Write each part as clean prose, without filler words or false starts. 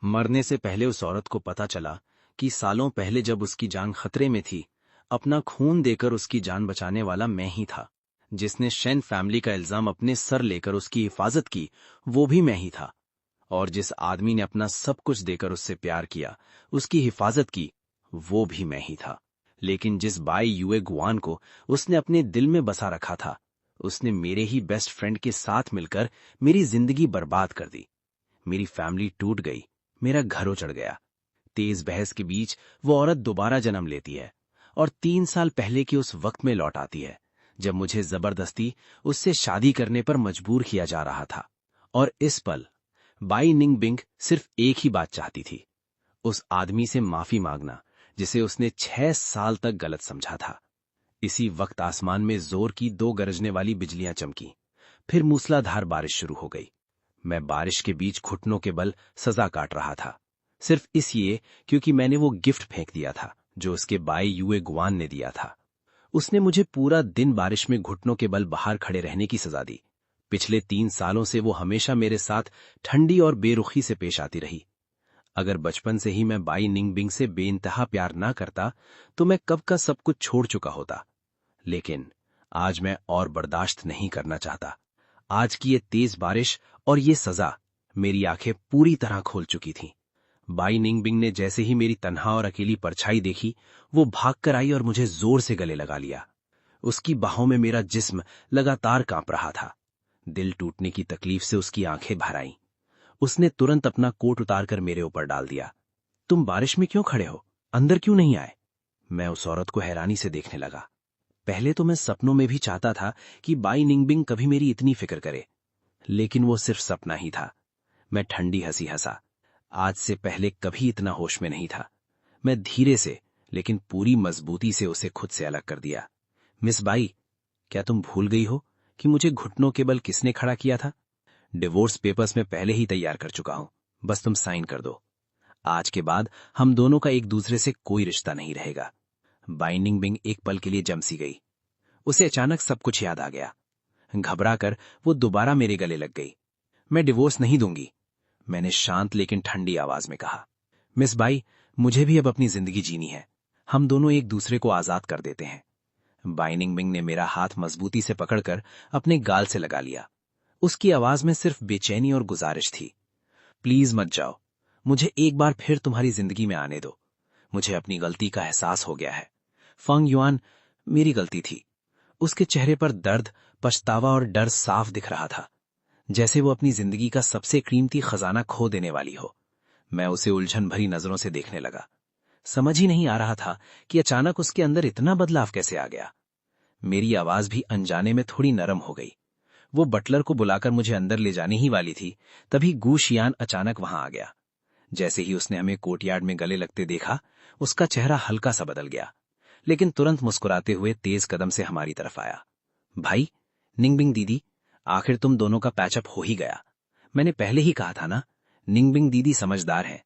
मरने से पहले उस औरत को पता चला कि सालों पहले जब उसकी जान खतरे में थी, अपना खून देकर उसकी जान बचाने वाला मैं ही था। जिसने शेन फैमिली का इल्जाम अपने सर लेकर उसकी हिफाजत की, वो भी मैं ही था। और जिस आदमी ने अपना सब कुछ देकर उससे प्यार किया, उसकी हिफाजत की, वो भी मैं ही था। लेकिन जिस बाई युए गुआन को उसने अपने दिल में बसा रखा था, उसने मेरे ही बेस्ट फ्रेंड के साथ मिलकर मेरी जिंदगी बर्बाद कर दी। मेरी फैमिली टूट गई, मेरा घर उजड़ गया। तेज बहस के बीच वो औरत दोबारा जन्म लेती है और 3 साल पहले के उस वक्त में लौट आती है जब मुझे जबरदस्ती उससे शादी करने पर मजबूर किया जा रहा था। और इस पल बाई निंगबिंग सिर्फ एक ही बात चाहती थी, उस आदमी से माफी मांगना जिसे उसने 6 साल तक गलत समझा था। इसी वक्त आसमान में जोर की 2 गरजने वाली बिजलियां चमकी। फिर मूसलाधार बारिश शुरू हो गई। मैं बारिश के बीच घुटनों के बल सजा काट रहा था, सिर्फ इसलिए क्योंकि मैंने वो गिफ्ट फेंक दिया था जो उसके बाई युए गुआन ने दिया था। उसने मुझे पूरा दिन बारिश में घुटनों के बल बाहर खड़े रहने की सजा दी। पिछले 3 सालों से वो हमेशा मेरे साथ ठंडी और बेरुखी से पेश आती रही। अगर बचपन से ही मैं बाई निंगबिंग से बेइंतहा प्यार ना करता तो मैं कब का सब कुछ छोड़ चुका होता। लेकिन आज मैं और बर्दाश्त नहीं करना चाहता। आज की ये तेज बारिश और ये सजा मेरी आंखें पूरी तरह खोल चुकी थीं। बाई निंगबिंग ने जैसे ही मेरी तन्हा और अकेली परछाई देखी, वो भागकर आई और मुझे जोर से गले लगा लिया। उसकी बाहों में मेरा जिस्म लगातार कांप रहा था। दिल टूटने की तकलीफ से उसकी आंखें भर आईं। उसने तुरंत अपना कोट उतारकर मेरे ऊपर डाल दिया। तुम बारिश में क्यों खड़े हो? अंदर क्यों नहीं आए? मैं उस औरत को हैरानी से देखने लगा। पहले तो मैं सपनों में भी चाहता था कि बाई निंगबिंग कभी मेरी इतनी फिक्र करे, लेकिन वो सिर्फ सपना ही था। मैं ठंडी हंसी हंसा। आज से पहले कभी इतना होश में नहीं था। मैं धीरे से लेकिन पूरी मजबूती से उसे खुद से अलग कर दिया। मिस बाई, क्या तुम भूल गई हो कि मुझे घुटनों के बल किसने खड़ा किया था? डिवोर्स पेपर्स में पहले ही तैयार कर चुका हूं, बस तुम साइन कर दो। आज के बाद हम दोनों का एक दूसरे से कोई रिश्ता नहीं रहेगा। बाइंडिंग बिंग एक पल के लिए जम सी गई। उसे अचानक सब कुछ याद आ गया। घबरा कर वो दोबारा मेरे गले लग गई। मैं डिवोर्स नहीं दूंगी, मैंने शांत लेकिन ठंडी आवाज में कहा। मिस बाई, मुझे भी अब अपनी जिंदगी जीनी है। हम दोनों एक दूसरे को आजाद कर देते हैं। बाइनिंग बिंग ने मेरा हाथ मजबूती से पकड़कर अपने गाल से लगा लिया। उसकी आवाज में सिर्फ बेचैनी और गुजारिश थी। प्लीज मत जाओ, मुझे एक बार फिर तुम्हारी जिंदगी में आने दो। मुझे अपनी गलती का एहसास हो गया है। फंग युआन, मेरी गलती थी। उसके चेहरे पर दर्द, पछतावा और डर साफ दिख रहा था, जैसे वो अपनी जिंदगी का सबसे कीमती खजाना खो देने वाली हो। मैं उसे उलझन भरी नजरों से देखने लगा। समझ ही नहीं आ रहा था कि अचानक उसके अंदर इतना बदलाव कैसे आ गया। मेरी आवाज भी अनजाने में थोड़ी नरम हो गई। वो बटलर को बुलाकर मुझे अंदर ले जाने ही वाली थी, तभी गू शियान अचानक वहां आ गया। जैसे ही उसने हमें कोर्टयार्ड में गले लगते देखा, उसका चेहरा हल्का सा बदल गया, लेकिन तुरंत मुस्कुराते हुए तेज कदम से हमारी तरफ आया। भाई, निंगबिंग दीदी, आखिर तुम दोनों का पैचअप हो ही गया। मैंने पहले ही कहा था ना, निंगबिंग दीदी समझदार है।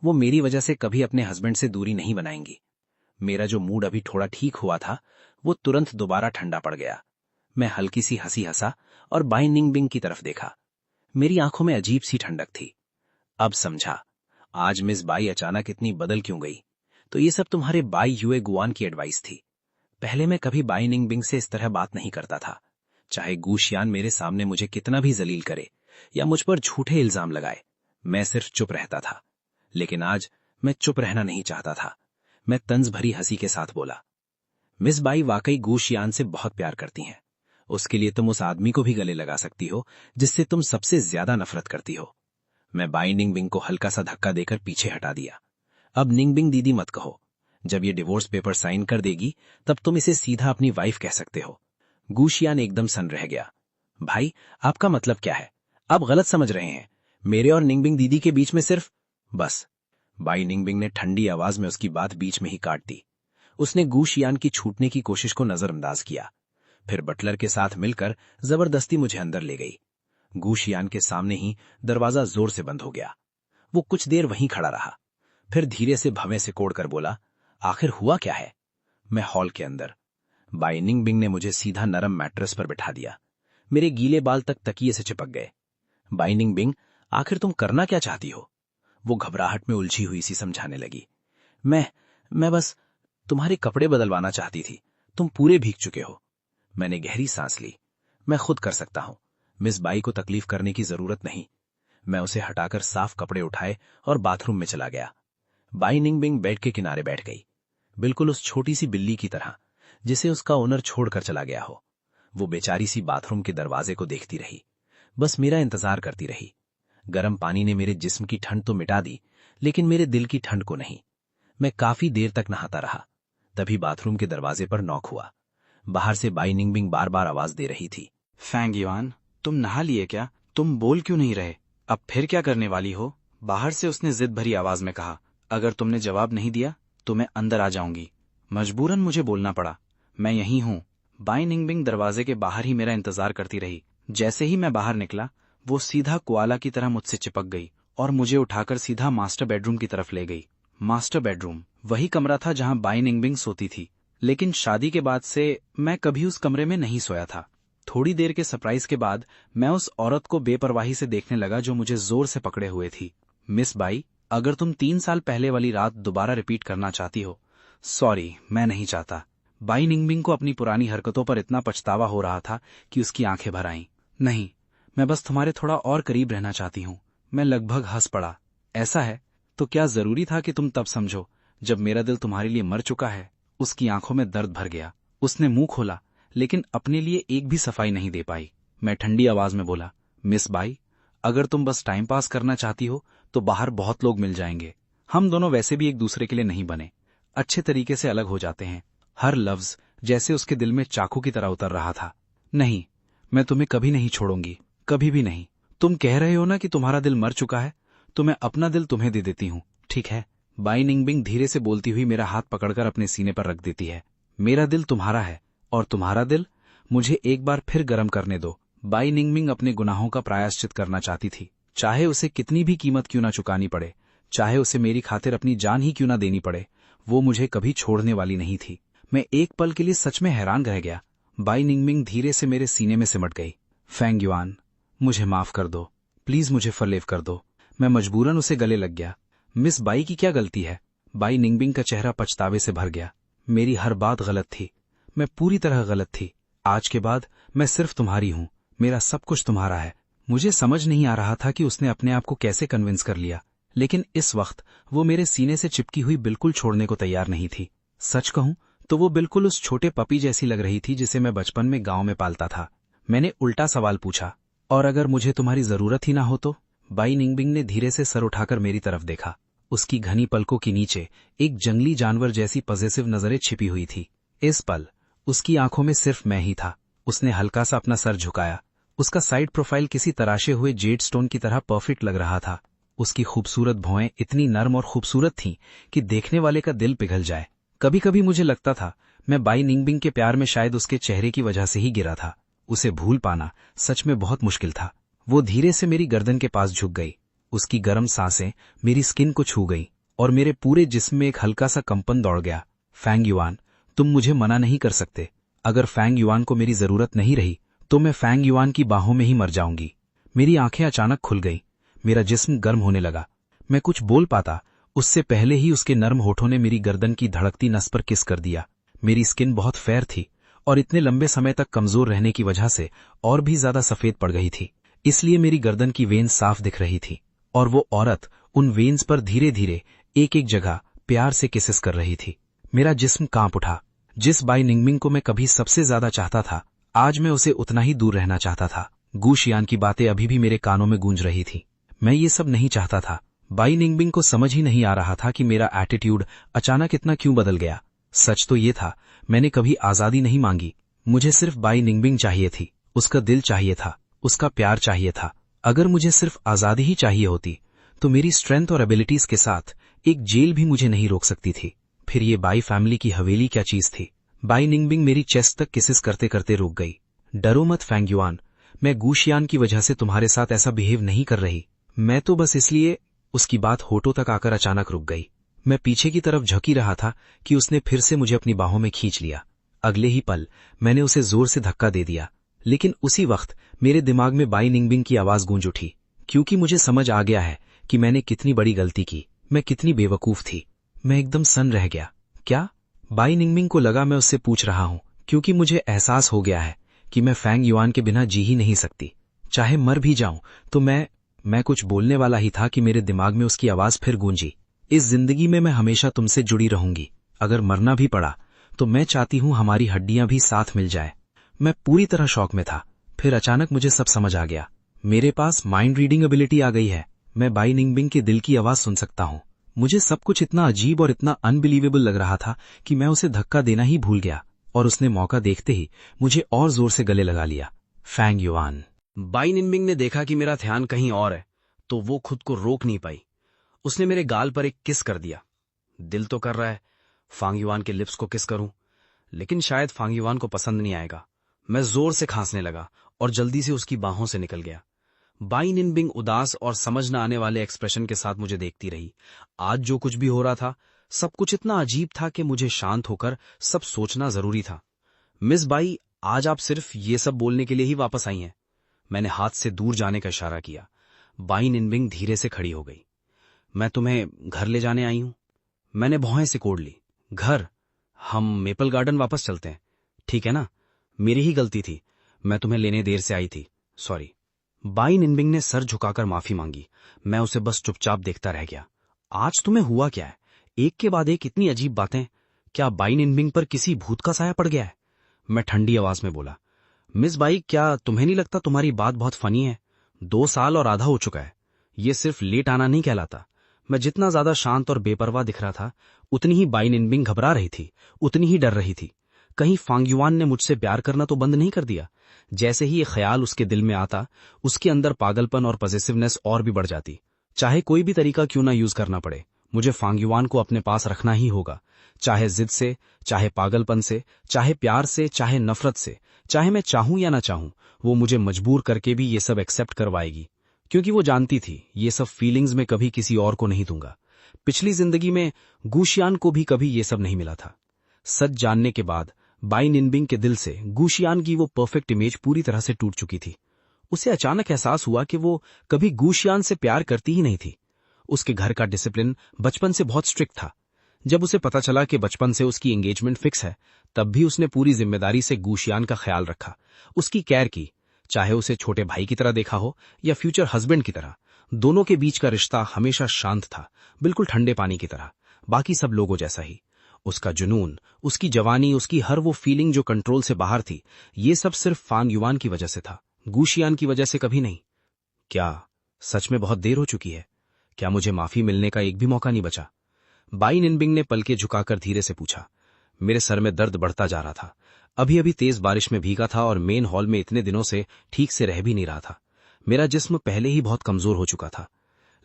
वो मेरी वजह से कभी अपने हस्बैंड से दूरी नहीं बनाएंगी। मेरा जो मूड अभी थोड़ा ठीक हुआ था, वो तुरंत दोबारा ठंडा पड़ गया। मैं हल्की सी हंसी हंसा और बाई निंगबिंग की तरफ देखा। मेरी आंखों में अजीब सी ठंडक थी। अब समझा, आज मिस बाई अचानक इतनी बदल क्यों गई। तो ये सब तुम्हारे बाई युए गुआन की एडवाइस थी। पहले मैं कभी बाई निंगबिंग से इस तरह बात नहीं करता था। चाहे गूशियान मेरे सामने मुझे कितना भी जलील करे या मुझ पर झूठे इल्जाम लगाए, मैं सिर्फ चुप रहता था। लेकिन आज मैं चुप रहना नहीं चाहता था। मैं तंज भरी हंसी के साथ बोला, मिस बाई वाकई गूशियान से बहुत प्यार करती हैं। उसके लिए तुम उस आदमी को भी गले लगा सकती हो जिससे तुम सबसे ज्यादा नफरत करती हो। मैं बाई निंगबिंग को हल्का सा धक्का देकर पीछे हटा दिया। अब निंगबिंग दीदी मत कहो। जब ये डिवोर्स पेपर साइन कर देगी, तब तुम इसे सीधा अपनी वाइफ कह सकते हो। गूशियान एकदम सन रह गया। भाई, आपका मतलब क्या है? आप गलत समझ रहे हैं। मेरे और निंगबिंग दीदी के बीच में सिर्फ बस। बाई निंगबिंग ने ठंडी आवाज में उसकी बात बीच में ही काट दी। उसने गूशियान की छूटने की कोशिश को नजरअंदाज किया, फिर बटलर के साथ मिलकर जबरदस्ती मुझे अंदर ले गई। गूशियान के सामने ही दरवाजा जोर से बंद हो गया। वो कुछ देर वहीं खड़ा रहा, फिर धीरे से भवें से कोड़कर बोला, आखिर हुआ क्या है? मैं हॉल के अंदर। बाई निंगबिंग ने मुझे सीधा नरम मैट्रेस पर बिठा दिया। मेरे गीले बाल तक तकिए से चिपक गए। बाई निंगबिंग, आखिर तुम करना क्या चाहती हो? वो घबराहट में उलझी हुई सी समझाने लगी। मैं बस तुम्हारे कपड़े बदलवाना चाहती थी, तुम पूरे भीग चुके हो। मैंने गहरी सांस ली। मैं खुद कर सकता हूं, मिस बाई को तकलीफ करने की जरूरत नहीं। मैं उसे हटाकर साफ कपड़े उठाए और बाथरूम में चला गया। बाई निंगबिंग बेड के किनारे बैठ गई, बिल्कुल उस छोटी सी बिल्ली की तरह जिसे उसका ओनर छोड़कर चला गया हो। वो बेचारी सी बाथरूम के दरवाजे को देखती रही, बस मेरा इंतजार करती रही। गर्म पानी ने मेरे जिस्म की ठंड तो मिटा दी, लेकिन मेरे दिल की ठंड को नहीं। मैं काफी देर तक नहाता रहा। तभी बाथरूम के दरवाजे पर नॉक हुआ। बाहर से बाई निंगबिंग बार बार आवाज दे रही थी, फैंग युआन, तुम नहा लिए क्या? तुम बोल क्यों नहीं रहे? अब फिर क्या करने वाली हो? बाहर से उसने जिद भरी आवाज में कहा। अगर तुमने जवाब नहीं दिया तो मैं अंदर आ जाऊंगी। मजबूरन मुझे बोलना पड़ा। मैं यहीं हूं। बाई निंगबिंग दरवाजे के बाहर ही मेरा इंतजार करती रही। जैसे ही मैं बाहर निकला, वो सीधा कोआला की तरह मुझसे चिपक गई और मुझे उठाकर सीधा मास्टर बेडरूम की तरफ ले गई। मास्टर बेडरूम वही कमरा था जहां बाई निंगबिंग सोती थी, लेकिन शादी के बाद से मैं कभी उस कमरे में नहीं सोया था। थोड़ी देर के सरप्राइज के बाद मैं उस औरत को बेपरवाही से देखने लगा जो मुझे जोर से पकड़े हुए थी। मिस बाई, अगर तुम 3 साल पहले वाली रात दोबारा रिपीट करना चाहती हो। सॉरी, मैं नहीं चाहता। बाई निंगबिंग को अपनी पुरानी हरकतों पर इतना पछतावा हो रहा था कि उसकी आंखें भर आईं। नहीं, मैं बस तुम्हारे थोड़ा और करीब रहना चाहती हूँ। मैं लगभग हंस पड़ा। ऐसा है तो क्या जरूरी था कि तुम तब समझो जब मेरा दिल तुम्हारे लिए मर चुका है? उसकी आंखों में दर्द भर गया। उसने मुंह खोला, लेकिन अपने लिए एक भी सफाई नहीं दे पाई। मैं ठंडी आवाज में बोला, मिस बाई, अगर तुम बस टाइम पास करना चाहती हो तो बाहर बहुत लोग मिल जाएंगे। हम दोनों वैसे भी एक दूसरे के लिए नहीं बने। अच्छे तरीके से अलग हो जाते हैं। हर लफ्ज जैसे उसके दिल में चाकू की तरह उतर रहा था। नहीं, मैं तुम्हें कभी नहीं छोड़ूंगी, कभी भी नहीं। तुम कह रहे हो ना कि तुम्हारा दिल मर चुका है, तो मैं अपना दिल तुम्हें दे देती हूँ, ठीक है? बाई निंगबिंग धीरे से बोलती हुई मेरा हाथ पकड़कर अपने सीने पर रख देती है। मेरा दिल तुम्हारा है और तुम्हारा दिल मुझे एक बार फिर गर्म करने दो। बाई निंगबिंग अपने गुनाहों का प्रायश्चित करना चाहती थी, चाहे उसे कितनी भी कीमत क्यों ना चुकानी पड़े, चाहे उसे मेरी खातिर अपनी जान ही क्यों ना देनी पड़े। वो मुझे कभी छोड़ने वाली नहीं थी। मैं एक पल के लिए सच में हैरान रह गया। बाई निंगबिंग धीरे से मेरे सीने में सिमट गई। फैंग युआन, मुझे माफ कर दो, प्लीज मुझे फॉरगिव कर दो। मैं मजबूरन उसे गले लग गया। मिस बाई की क्या गलती है? बाई निंगबिंग का चेहरा पछतावे से भर गया। मेरी हर बात गलत थी, मैं पूरी तरह गलत थी। आज के बाद मैं सिर्फ तुम्हारी हूं, मेरा सब कुछ तुम्हारा है। मुझे समझ नहीं आ रहा था कि उसने अपने आप को कैसे कन्विंस कर लिया, लेकिन इस वक्त वो मेरे सीने से चिपकी हुई बिल्कुल छोड़ने को तैयार नहीं थी। सच कहूं तो वो बिल्कुल उस छोटे पपी जैसी लग रही थी जिसे मैं बचपन में गांव में पालता था। मैंने उल्टा सवाल पूछा, और अगर मुझे तुम्हारी जरूरत ही ना हो तो? बाई निंगबिंग ने धीरे से सर उठाकर मेरी तरफ देखा। उसकी घनी पलकों के नीचे एक जंगली जानवर जैसी पॉजिटिव नजरें छिपी हुई थी। इस पल उसकी आंखों में सिर्फ मैं ही था। उसने हल्का सा अपना सर झुकाया। उसका साइड प्रोफाइल किसी तराशे हुए जेड स्टोन की तरह परफेक्ट लग रहा था। उसकी खूबसूरत भौएं इतनी नर्म और खूबसूरत थीं कि देखने वाले का दिल पिघल जाए। कभी कभी मुझे लगता था मैं बाई निंगबिंग के प्यार में शायद उसके चेहरे की वजह से ही गिरा था। उसे भूल पाना सच में बहुत मुश्किल था। वो धीरे से मेरी गर्दन के पास झुक गई। उसकी गर्म सांसें मेरी स्किन को छू गई और मेरे पूरे जिस्म में एक हल्का सा कंपन दौड़ गया। फैंग युआन, तुम मुझे मना नहीं कर सकते। अगर फैंग युआन को मेरी जरूरत नहीं रही तो मैं फैंग युआन की बाहों में ही मर जाऊंगी। मेरी आंखें अचानक खुल गईं। मेरा जिस्म गर्म होने लगा। मैं कुछ बोल पाता उससे पहले ही उसके नर्म होठों ने मेरी गर्दन की धड़कती नस पर किस कर दिया। मेरी स्किन बहुत फेयर थी और इतने लंबे समय तक कमजोर रहने की वजह से और भी ज्यादा सफेद पड़ गई थी, इसलिए मेरी गर्दन की वेन्स साफ दिख रही थी और वो औरत उन वेन्स पर धीरे धीरे एक एक जगह प्यार से किसेस कर रही थी। मेरा जिस्म कांप उठा। जिस बाई निंगबिंग को मैं कभी सबसे ज्यादा चाहता था, आज मैं उसे उतना ही दूर रहना चाहता था। गूशियान की बातें अभी भी मेरे कानों में गूंज रही थी। मैं ये सब नहीं चाहता था। बाई निंगबिंग को समझ ही नहीं आ रहा था कि मेरा एटीट्यूड अचानक इतना क्यों बदल गया। सच तो ये था, मैंने कभी आजादी नहीं मांगी। मुझे सिर्फ बाई निंगबिंग चाहिए थी। उसका दिल चाहिए था, उसका प्यार चाहिए था। अगर मुझे सिर्फ आजादी ही चाहिए होती तो मेरी स्ट्रेंथ और एबिलिटीज के साथ एक जेल भी मुझे नहीं रोक सकती थी। फिर ये बाई फैमिली की हवेली क्या चीज थी? बाई निंगबिंग मेरी चेस्ट तक किसेस करते करते रुक गई। डरो मत फैंग युआन, मैं गूशियान की वजह से तुम्हारे साथ ऐसा बिहेव नहीं कर रही। मैं तो बस इसलिए। उसकी बात होठों तक आकर अचानक रुक गई। मैं पीछे की तरफ झुकी रहा था कि उसने फिर से मुझे अपनी बाहों में खींच लिया। अगले ही पल मैंने उसे जोर से धक्का दे दिया, लेकिन उसी वक्त मेरे दिमाग में बाई निंगबिंग की आवाज गूंज उठी। क्योंकि मुझे समझ आ गया है कि मैंने कितनी बड़ी गलती की, मैं कितनी बेवकूफ थी। मैं एकदम सन्न रह गया। क्या? बाई निंगमिंग को लगा मैं उससे पूछ रहा हूं, क्योंकि मुझे एहसास हो गया है कि मैं फैंग युआन के बिना जी ही नहीं सकती। चाहे मर भी जाऊं तो मैं कुछ बोलने वाला ही था कि मेरे दिमाग में उसकी आवाज फिर गूंजी। इस जिंदगी में मैं हमेशा तुमसे जुड़ी रहूंगी। अगर मरना भी पड़ा तो मैं चाहती हूं हमारी हड्डियां भी साथ मिल जाए। मैं पूरी तरह शॉक में था। फिर अचानक मुझे सब समझ आ गया। मेरे पास माइंड रीडिंग एबिलिटी आ गई है। मैं बाई निंगबिंग के दिल की आवाज सुन सकता हूं। मुझे सब कुछ इतना अजीब और इतना अनबिलीवेबल लग रहा था कि मैं उसे धक्का देना ही भूल गया, और उसने मौका देखते ही मुझे और जोर से गले लगा लिया। Fang yuan. बाई निनबिंग ने देखा कि मेरा ध्यान कहीं और है, तो वो खुद को रोक नहीं पाई। उसने मेरे गाल पर एक किस कर दिया। दिल तो कर रहा है फांग युआन के लिप्स को किस करूं, लेकिन शायद फांग युआन को पसंद नहीं आएगा। मैं जोर से खांसने लगा और जल्दी से उसकी बाहों से निकल गया। बाई निनबिंग उदास और समझ न आने वाले एक्सप्रेशन के साथ मुझे देखती रही। आज जो कुछ भी हो रहा था, सब कुछ इतना अजीब था कि मुझे शांत होकर सब सोचना जरूरी था। मिस बाई, आज आप सिर्फ ये सब बोलने के लिए ही वापस आई हैं? मैंने हाथ से दूर जाने का इशारा किया। बाई निनबिंग धीरे से खड़ी हो गई। मैं तुम्हें घर ले जाने आई हूं। मैंने भौहें सिकोड़ ली। घर? हम मेपल गार्डन वापस चलते हैं, ठीक है ना? मेरी ही गलती थी, मैं तुम्हें लेने देर से आई थी, सॉरी। बाई निनबिंग ने सर झुकाकर माफी मांगी। मैं उसे बस चुपचाप देखता रह गया। आज तुम्हें हुआ क्या है? एक के बाद एक इतनी अजीब बातें। क्या बाई निनबिंग पर किसी भूत का साया पड़ गया है? मैं ठंडी आवाज में बोला। मिस बाई, क्या तुम्हें नहीं लगता तुम्हारी बात बहुत फनी है? 2 साल और आधा हो चुका है, ये सिर्फ लेट आना नहीं कहलाता। मैं जितना ज्यादा शांत और बेपरवाह दिख रहा था, उतनी ही बाई निनबिंग घबरा रही थी, उतनी ही डर रही थी। कहीं फांग युआन ने मुझसे प्यार करना तो बंद नहीं कर दिया? जैसे ही ये ख्याल उसके दिल में आता, उसके अंदर पागलपन और पॉजिटिवनेस और भी बढ़ जाती। चाहे कोई भी तरीका क्यों ना यूज करना पड़े, मुझे फांग युआन को अपने पास रखना ही होगा। चाहे जिद से, चाहे पागलपन से, चाहे प्यार से, चाहे नफरत से, चाहे मैं चाहूं या ना चाहूं, वो मुझे मजबूर करके भी ये सब एक्सेप्ट करवाएगी, क्योंकि वो जानती थी ये सब फीलिंग्स में कभी किसी और को नहीं दूंगा। पिछली जिंदगी में गुशियान को भी कभी ये सब नहीं मिला था। सच जानने के बाद बाई निनबिंग के दिल से गुशियान की वो परफेक्ट इमेज पूरी तरह से टूट चुकी थी। उसे अचानक एहसास हुआ कि वो कभी गुशियान से प्यार करती ही नहीं थी। उसके घर का डिसिप्लिन बचपन से बहुत स्ट्रिक्ट था। जब उसे पता चला कि बचपन से उसकी एंगेजमेंट फिक्स है, तब भी उसने पूरी जिम्मेदारी से गुशियान का ख्याल रखा, उसकी केयर की। चाहे उसे छोटे भाई की तरह देखा हो या फ्यूचर हस्बैंड की तरह, दोनों के बीच का रिश्ता हमेशा शांत था, बिल्कुल ठंडे पानी की तरह, बाकी सब लोगों जैसा ही। उसका जुनून, उसकी जवानी, उसकी हर वो फीलिंग जो कंट्रोल से बाहर थी, ये सब सिर्फ फांग युआन की वजह से था, गुशियान की वजह से कभी नहीं। क्या सच में बहुत देर हो चुकी है? क्या मुझे माफी मिलने का एक भी मौका नहीं बचा? बाई निनबिंग ने पलके झुकाकर धीरे से पूछा। मेरे सर में दर्द बढ़ता जा रहा था। अभी अभी तेज बारिश में भीगा था और मेन हॉल में इतने दिनों से ठीक से रह भी नहीं रहा था। मेरा जिस्म पहले ही बहुत कमजोर हो चुका था।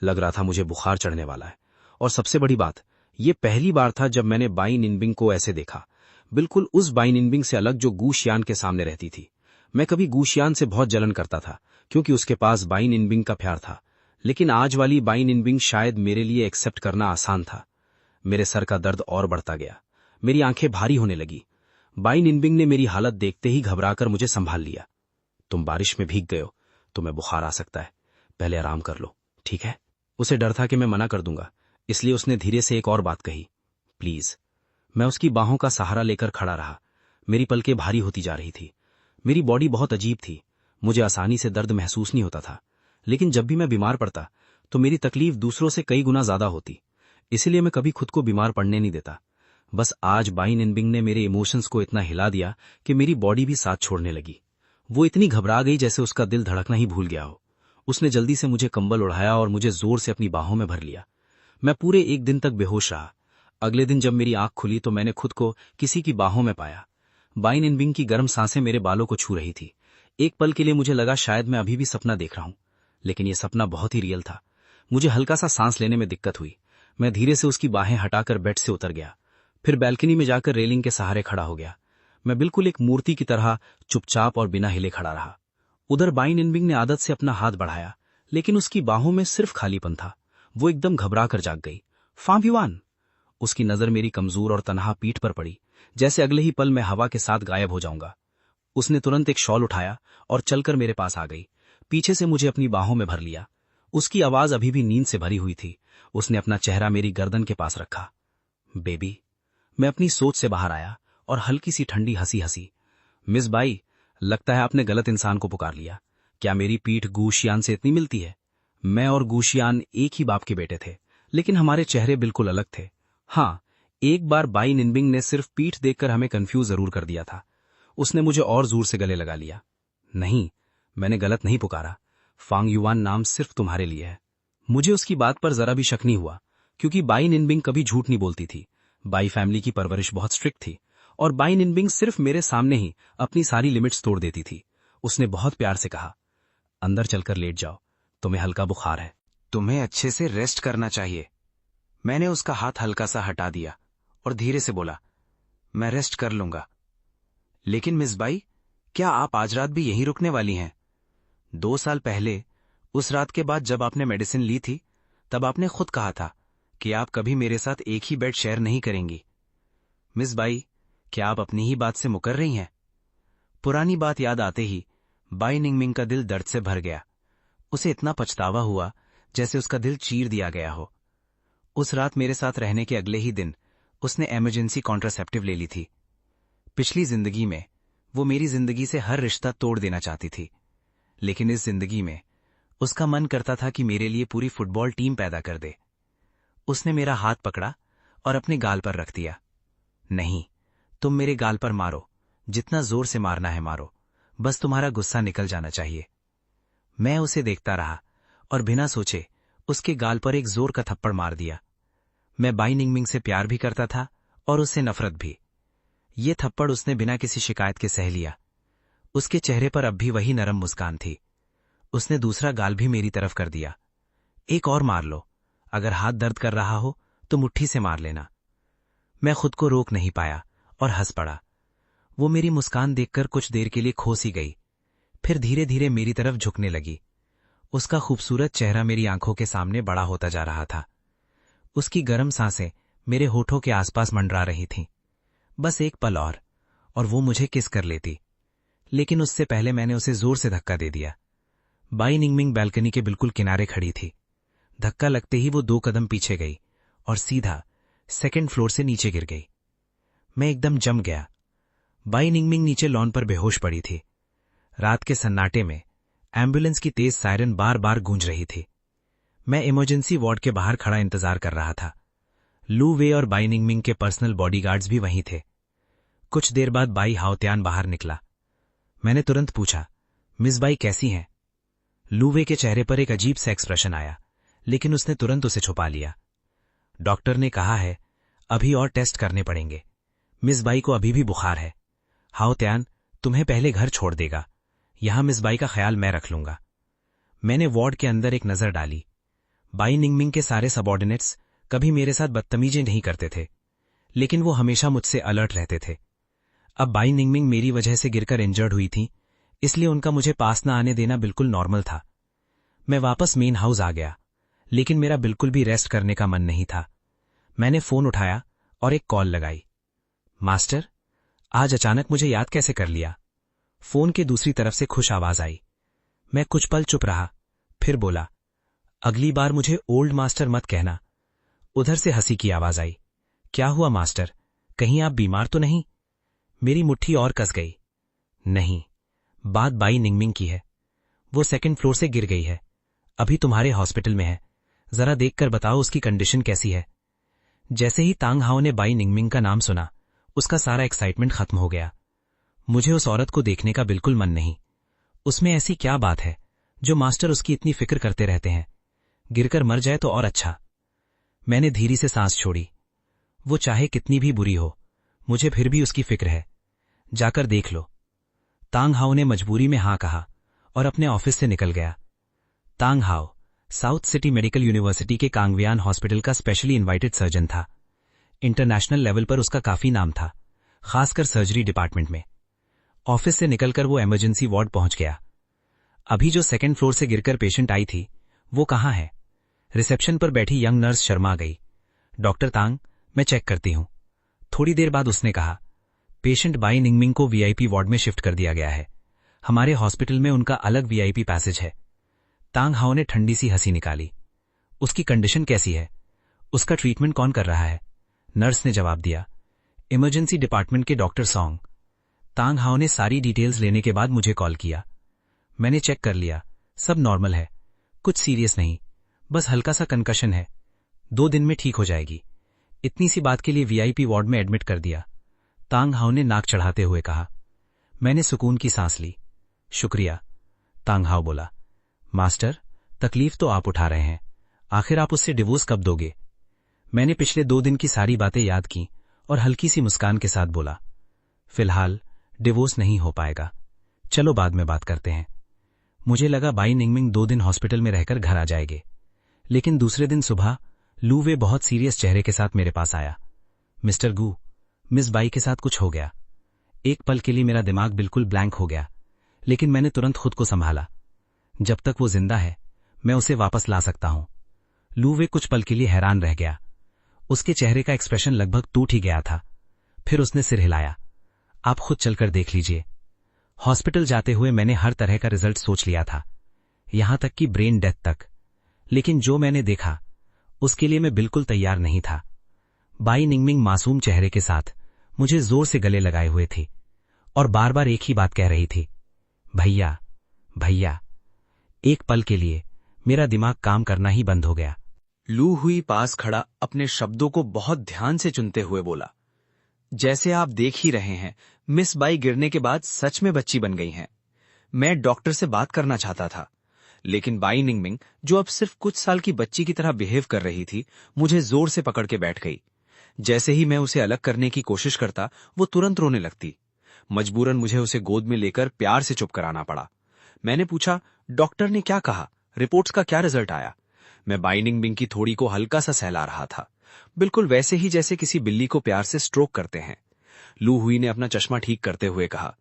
लग रहा था मुझे बुखार चढ़ने वाला है। और सबसे बड़ी बात, ये पहली बार था जब मैंने बाई निनबिंग को ऐसे देखा, बिल्कुल उस बाई निनबिंग से अलग जो गुशियान के सामने रहती थी। मैं कभी गुशियान से बहुत जलन करता था, क्योंकि उसके पास बाई निनबिंग का प्यार था, लेकिन आज वाली बाई निनबिंग शायद मेरे लिए एक्सेप्ट करना आसान था। मेरे सर का दर्द और बढ़ता गया, मेरी आंखें भारी होने लगी। बाई निनबिंग ने मेरी हालत देखते ही घबराकर मुझे संभाल लिया। तुम बारिश में भीग गए हो, तुम्हें बुखार आ सकता है, पहले आराम कर लो, ठीक है? उसे डर था कि मैं मना कर दूंगा, इसलिए उसने धीरे से एक और बात कही, प्लीज। मैं उसकी बाहों का सहारा लेकर खड़ा रहा। मेरी पलकें भारी होती जा रही थी। मेरी बॉडी बहुत अजीब थी, मुझे आसानी से दर्द महसूस नहीं होता था, लेकिन जब भी मैं बीमार पड़ता तो मेरी तकलीफ दूसरों से कई गुना ज्यादा होती। इसलिए मैं कभी खुद को बीमार पड़ने नहीं देता। बस आज बाई निनबिंग ने मेरे इमोशंस को इतना हिला दिया कि मेरी बॉडी भी साथ छोड़ने लगी। वो इतनी घबरा गई जैसे उसका दिल धड़कना ही भूल गया हो। उसने जल्दी से मुझे कंबल उड़ाया और मुझे जोर से अपनी बाहों में भर लिया। मैं पूरे एक दिन तक बेहोश रहा। अगले दिन जब मेरी आंख खुली तो मैंने खुद को किसी की बाहों में पाया। बाई निनबिंग की गर्म सांसें मेरे बालों को छू रही थी। एक पल के लिए मुझे लगा शायद मैं अभी भी सपना देख रहा हूं, लेकिन यह सपना बहुत ही रियल था। मुझे हल्का सा सांस लेने में दिक्कत हुई। मैं धीरे से उसकी बाहें हटाकर बेड से उतर गया, फिर बैल्कनी में जाकर रेलिंग के सहारे खड़ा हो गया। मैं बिल्कुल एक मूर्ति की तरह चुपचाप और बिना हिले खड़ा रहा। उधर बाई निनबिंग ने आदत से अपना हाथ बढ़ाया, लेकिन उसकी बाहों में सिर्फ खालीपन था। वो एकदम घबरा कर जाग गई। फांग युआन! उसकी नजर मेरी कमजोर और तनहा पीठ पर पड़ी, जैसे अगले ही पल मैं हवा के साथ गायब हो जाऊंगा। उसने तुरंत एक शॉल उठाया और चलकर मेरे पास आ गई। पीछे से मुझे अपनी बाहों में भर लिया। उसकी आवाज अभी भी नींद से भरी हुई थी। उसने अपना चेहरा मेरी गर्दन के पास रखा। बेबी, मैं अपनी सोच से बाहर आया और हल्की सी ठंडी हंसी हंसी। मिस बाई, लगता है आपने गलत इंसान को पुकार लिया। क्या मेरी पीठ गूशियान से इतनी मिलती है? मैं और गूशियान एक ही बाप के बेटे थे, लेकिन हमारे चेहरे बिल्कुल अलग थे। हाँ, एक बार बाई निनबिंग ने सिर्फ पीठ देखकर हमें कंफ्यूज जरूर कर दिया था। उसने मुझे और जोर से गले लगा लिया। नहीं, मैंने गलत नहीं पुकारा। फांग युवान नाम सिर्फ तुम्हारे लिए है। मुझे उसकी बात पर जरा भी शक नहीं हुआ, क्योंकि बाई निनबिंग कभी झूठ नहीं बोलती थी। बाई फैमिली की परवरिश बहुत स्ट्रिक्ट थी और बाई निनबिंग सिर्फ मेरे सामने ही अपनी सारी लिमिट्स तोड़ देती थी। उसने बहुत प्यार से कहा, अंदर चलकर लेट जाओ, तुम्हें हल्का बुखार है। तुम्हें अच्छे से रेस्ट करना चाहिए। मैंने उसका हाथ हल्का सा हटा दिया और धीरे से बोला, मैं रेस्ट कर लूंगा। लेकिन मिस बाई, क्या आप आज रात भी यहीं रुकने वाली हैं? 2 साल पहले, उस रात के बाद जब आपने मेडिसिन ली थी, तब आपने खुद कहा था कि आप कभी मेरे साथ एक ही बेड शेयर नहीं करेंगी। मिस बाई, क्या आप अपनी ही बात से मुकर रही हैं? पुरानी बात याद आते ही बाई निंगमिंग का दिल दर्द से भर गया। उसे इतना पछतावा हुआ जैसे उसका दिल चीर दिया गया हो। उस रात मेरे साथ रहने के अगले ही दिन उसने इमरजेंसी कॉन्ट्रासेप्टिव ले ली थी। पिछली जिंदगी में वो मेरी जिंदगी से हर रिश्ता तोड़ देना चाहती थी, लेकिन इस जिंदगी में उसका मन करता था कि मेरे लिए पूरी फुटबॉल टीम पैदा कर दे। उसने मेरा हाथ पकड़ा और अपने गाल पर रख दिया। नहीं, तुम मेरे गाल पर मारो, जितना जोर से मारना है मारो, बस तुम्हारा गुस्सा निकल जाना चाहिए। मैं उसे देखता रहा और बिना सोचे उसके गाल पर एक जोर का थप्पड़ मार दिया। मैं बाई निंगमिंग से प्यार भी करता था और उससे नफरत भी। ये थप्पड़ उसने बिना किसी शिकायत के सह लिया। उसके चेहरे पर अब भी वही नरम मुस्कान थी। उसने दूसरा गाल भी मेरी तरफ कर दिया। एक और मार लो, अगर हाथ दर्द कर रहा हो तो मुट्ठी से मार लेना। मैं खुद को रोक नहीं पाया और हंस पड़ा। वो मेरी मुस्कान देखकर कुछ देर के लिए खो सी गई, फिर धीरे धीरे मेरी तरफ झुकने लगी। उसका खूबसूरत चेहरा मेरी आंखों के सामने बड़ा होता जा रहा था। उसकी गर्म सांसें मेरे होठों के आसपास मंडरा रही थीं। बस एक पल और वो मुझे किस कर लेती, लेकिन उससे पहले मैंने उसे जोर से धक्का दे दिया। बाई निंगमिंग बैल्कनी के बिल्कुल किनारे खड़ी थी। धक्का लगते ही वो 2 कदम पीछे गई और सीधा 2nd फ्लोर से नीचे गिर गई। मैं एकदम जम गया। बाई निंगमिंग नीचे लॉन पर बेहोश पड़ी थी। रात के सन्नाटे में एम्बुलेंस की तेज सायरन बार बार गूंज रही थी। मैं इमरजेंसी वार्ड के बाहर खड़ा इंतजार कर रहा था। लू वे और बाई निंगमिंग के पर्सनल बॉडीगार्ड्स भी वहीं थे। कुछ देर बाद बाई हाओत्यान बाहर निकला। मैंने तुरंत पूछा, मिस बाई कैसी हैं? लू वे के चेहरे पर एक अजीब सा एक्सप्रेशन आया, लेकिन उसने तुरंत उसे छुपा लिया। डॉक्टर ने कहा है अभी और टेस्ट करने पड़ेंगे। मिस बाई को अभी भी बुखार है। हाओत्यान तुम्हें पहले घर छोड़ देगा, यहां मिस बाई का ख्याल मैं रख लूंगा। मैंने वार्ड के अंदर एक नजर डाली। बाई निंगमिंग के सारे सबॉर्डिनेट्स कभी मेरे साथ बदतमीजी नहीं करते थे, लेकिन वो हमेशा मुझसे अलर्ट रहते थे। अब बाई निंगमिंग मेरी वजह से गिरकर इंजर्ड हुई थी, इसलिए उनका मुझे पास न आने देना बिल्कुल नॉर्मल था। मैं वापस मेन हाउस आ गया, लेकिन मेरा बिल्कुल भी रेस्ट करने का मन नहीं था। मैंने फोन उठाया और एक कॉल लगाई। मास्टर, आज अचानक मुझे याद कैसे कर लिया? फोन के दूसरी तरफ से खुश आवाज आई। मैं कुछ पल चुप रहा, फिर बोला, अगली बार मुझे ओल्ड मास्टर मत कहना। उधर से हंसी की आवाज आई। क्या हुआ मास्टर, कहीं आप बीमार तो नहीं? मेरी मुट्ठी और कस गई। नहीं, बात बाई निंगमिंग की है। वो 2nd फ्लोर से गिर गई है, अभी तुम्हारे हॉस्पिटल में है। जरा देखकर बताओ उसकी कंडीशन कैसी है। जैसे ही तांग हाओ ने बाई निंगमिंग का नाम सुना, उसका सारा एक्साइटमेंट खत्म हो गया। मुझे उस औरत को देखने का बिल्कुल मन नहीं। उसमें ऐसी क्या बात है जो मास्टर उसकी इतनी फिक्र करते रहते हैं? गिरकर मर जाए तो और अच्छा। मैंने धीरे से सांस छोड़ी। वो चाहे कितनी भी बुरी हो, मुझे फिर भी उसकी फिक्र है। जाकर देख लो। तांग हाओ ने मजबूरी में हां कहा और अपने ऑफिस से निकल गया। तांग हाओ साउथ सिटी मेडिकल यूनिवर्सिटी के कांगवियान हॉस्पिटल का स्पेशली इनवाइटेड सर्जन था। इंटरनेशनल लेवल पर उसका काफी नाम था, खासकर सर्जरी डिपार्टमेंट में। ऑफिस से निकलकर वो इमरजेंसी वार्ड पहुंच गया। अभी जो 2nd फ्लोर से गिरकर पेशेंट आई थी, वो कहां है? रिसेप्शन पर बैठी यंग नर्स शर्मा गई। डॉक्टर तांग, मैं चेक करती हूं। थोड़ी देर बाद उसने कहा, पेशेंट बाई निंगमिंग को वीआईपी वार्ड में शिफ्ट कर दिया गया है। हमारे हॉस्पिटल में उनका अलग वीआईपी पैसेज है। तांग हाओ ने ठंडी सी हंसी निकाली। उसकी कंडीशन कैसी है? उसका ट्रीटमेंट कौन कर रहा है? नर्स ने जवाब दिया, इमरजेंसी डिपार्टमेंट के डॉक्टर सॉन्ग। तांग हाओ ने सारी डिटेल्स लेने के बाद मुझे कॉल किया। मैंने चेक कर लिया, सब नॉर्मल है, कुछ सीरियस नहीं, बस हल्का सा कंकशन है, 2 दिन में ठीक हो जाएगी। इतनी सी बात के लिए वीआईपी वार्ड में एडमिट कर दिया। तांग हाओ ने नाक चढ़ाते हुए कहा। मैंने सुकून की सांस ली। शुक्रिया, तांग हाओ बोला। मास्टर, तकलीफ तो आप उठा रहे हैं, आखिर आप उससे डिवोर्स कब दोगे? मैंने पिछले 2 दिन की सारी बातें याद की और हल्की सी मुस्कान के साथ बोला, फिलहाल डिवोर्स नहीं हो पाएगा, चलो बाद में बात करते हैं। मुझे लगा बाई निंगमिंग 2 दिन हॉस्पिटल में रहकर घर आ जाएंगे, लेकिन दूसरे दिन सुबह लू वे बहुत सीरियस चेहरे के साथ मेरे पास आया। मिस्टर गू, मिस बाई के साथ कुछ हो गया। एक पल के लिए मेरा दिमाग बिल्कुल ब्लैंक हो गया, लेकिन मैंने तुरंत खुद को संभाला। जब तक वो जिंदा है मैं उसे वापस ला सकता हूं। लू वे कुछ पल के लिए हैरान रह गया। उसके चेहरे का एक्सप्रेशन लगभग टूट ही गया था। फिर उसने सिर हिलाया। आप खुद चलकर देख लीजिए। हॉस्पिटल जाते हुए मैंने हर तरह का रिजल्ट सोच लिया था, यहां तक कि ब्रेन डेथ तक, लेकिन जो मैंने देखा उसके लिए मैं बिल्कुल तैयार नहीं था। बाई निंगमिंग मासूम चेहरे के साथ मुझे जोर से गले लगाए हुए थी और बार बार एक ही बात कह रही थी, भैया भैया। एक पल के लिए मेरा दिमाग काम करना ही बंद हो गया। लू हुई पास खड़ा अपने शब्दों को बहुत ध्यान से चुनते हुए बोला, जैसे आप देख ही रहे हैं, मिस बाई गिरने के बाद सच में बच्ची बन गई हैं। मैं डॉक्टर से बात करना चाहता था, लेकिन बाई निंगमिंग, जो अब सिर्फ कुछ साल की बच्ची की तरह बिहेव कर रही थी, मुझे जोर से पकड़ के बैठ गई। जैसे ही मैं उसे अलग करने की कोशिश करता, वो तुरंत रोने लगती। मजबूरन मुझे उसे गोद में लेकर प्यार से चुप कराना पड़ा। मैंने पूछा, डॉक्टर ने क्या कहा? रिपोर्ट्स का क्या रिजल्ट आया? मैं बाई निंगमिंग की थोड़ी को हल्का सा सहला रहा था, बिल्कुल वैसे ही जैसे किसी बिल्ली को प्यार से स्ट्रोक करते हैं। लू हुई ने अपना चश्मा ठीक करते हुए कहा,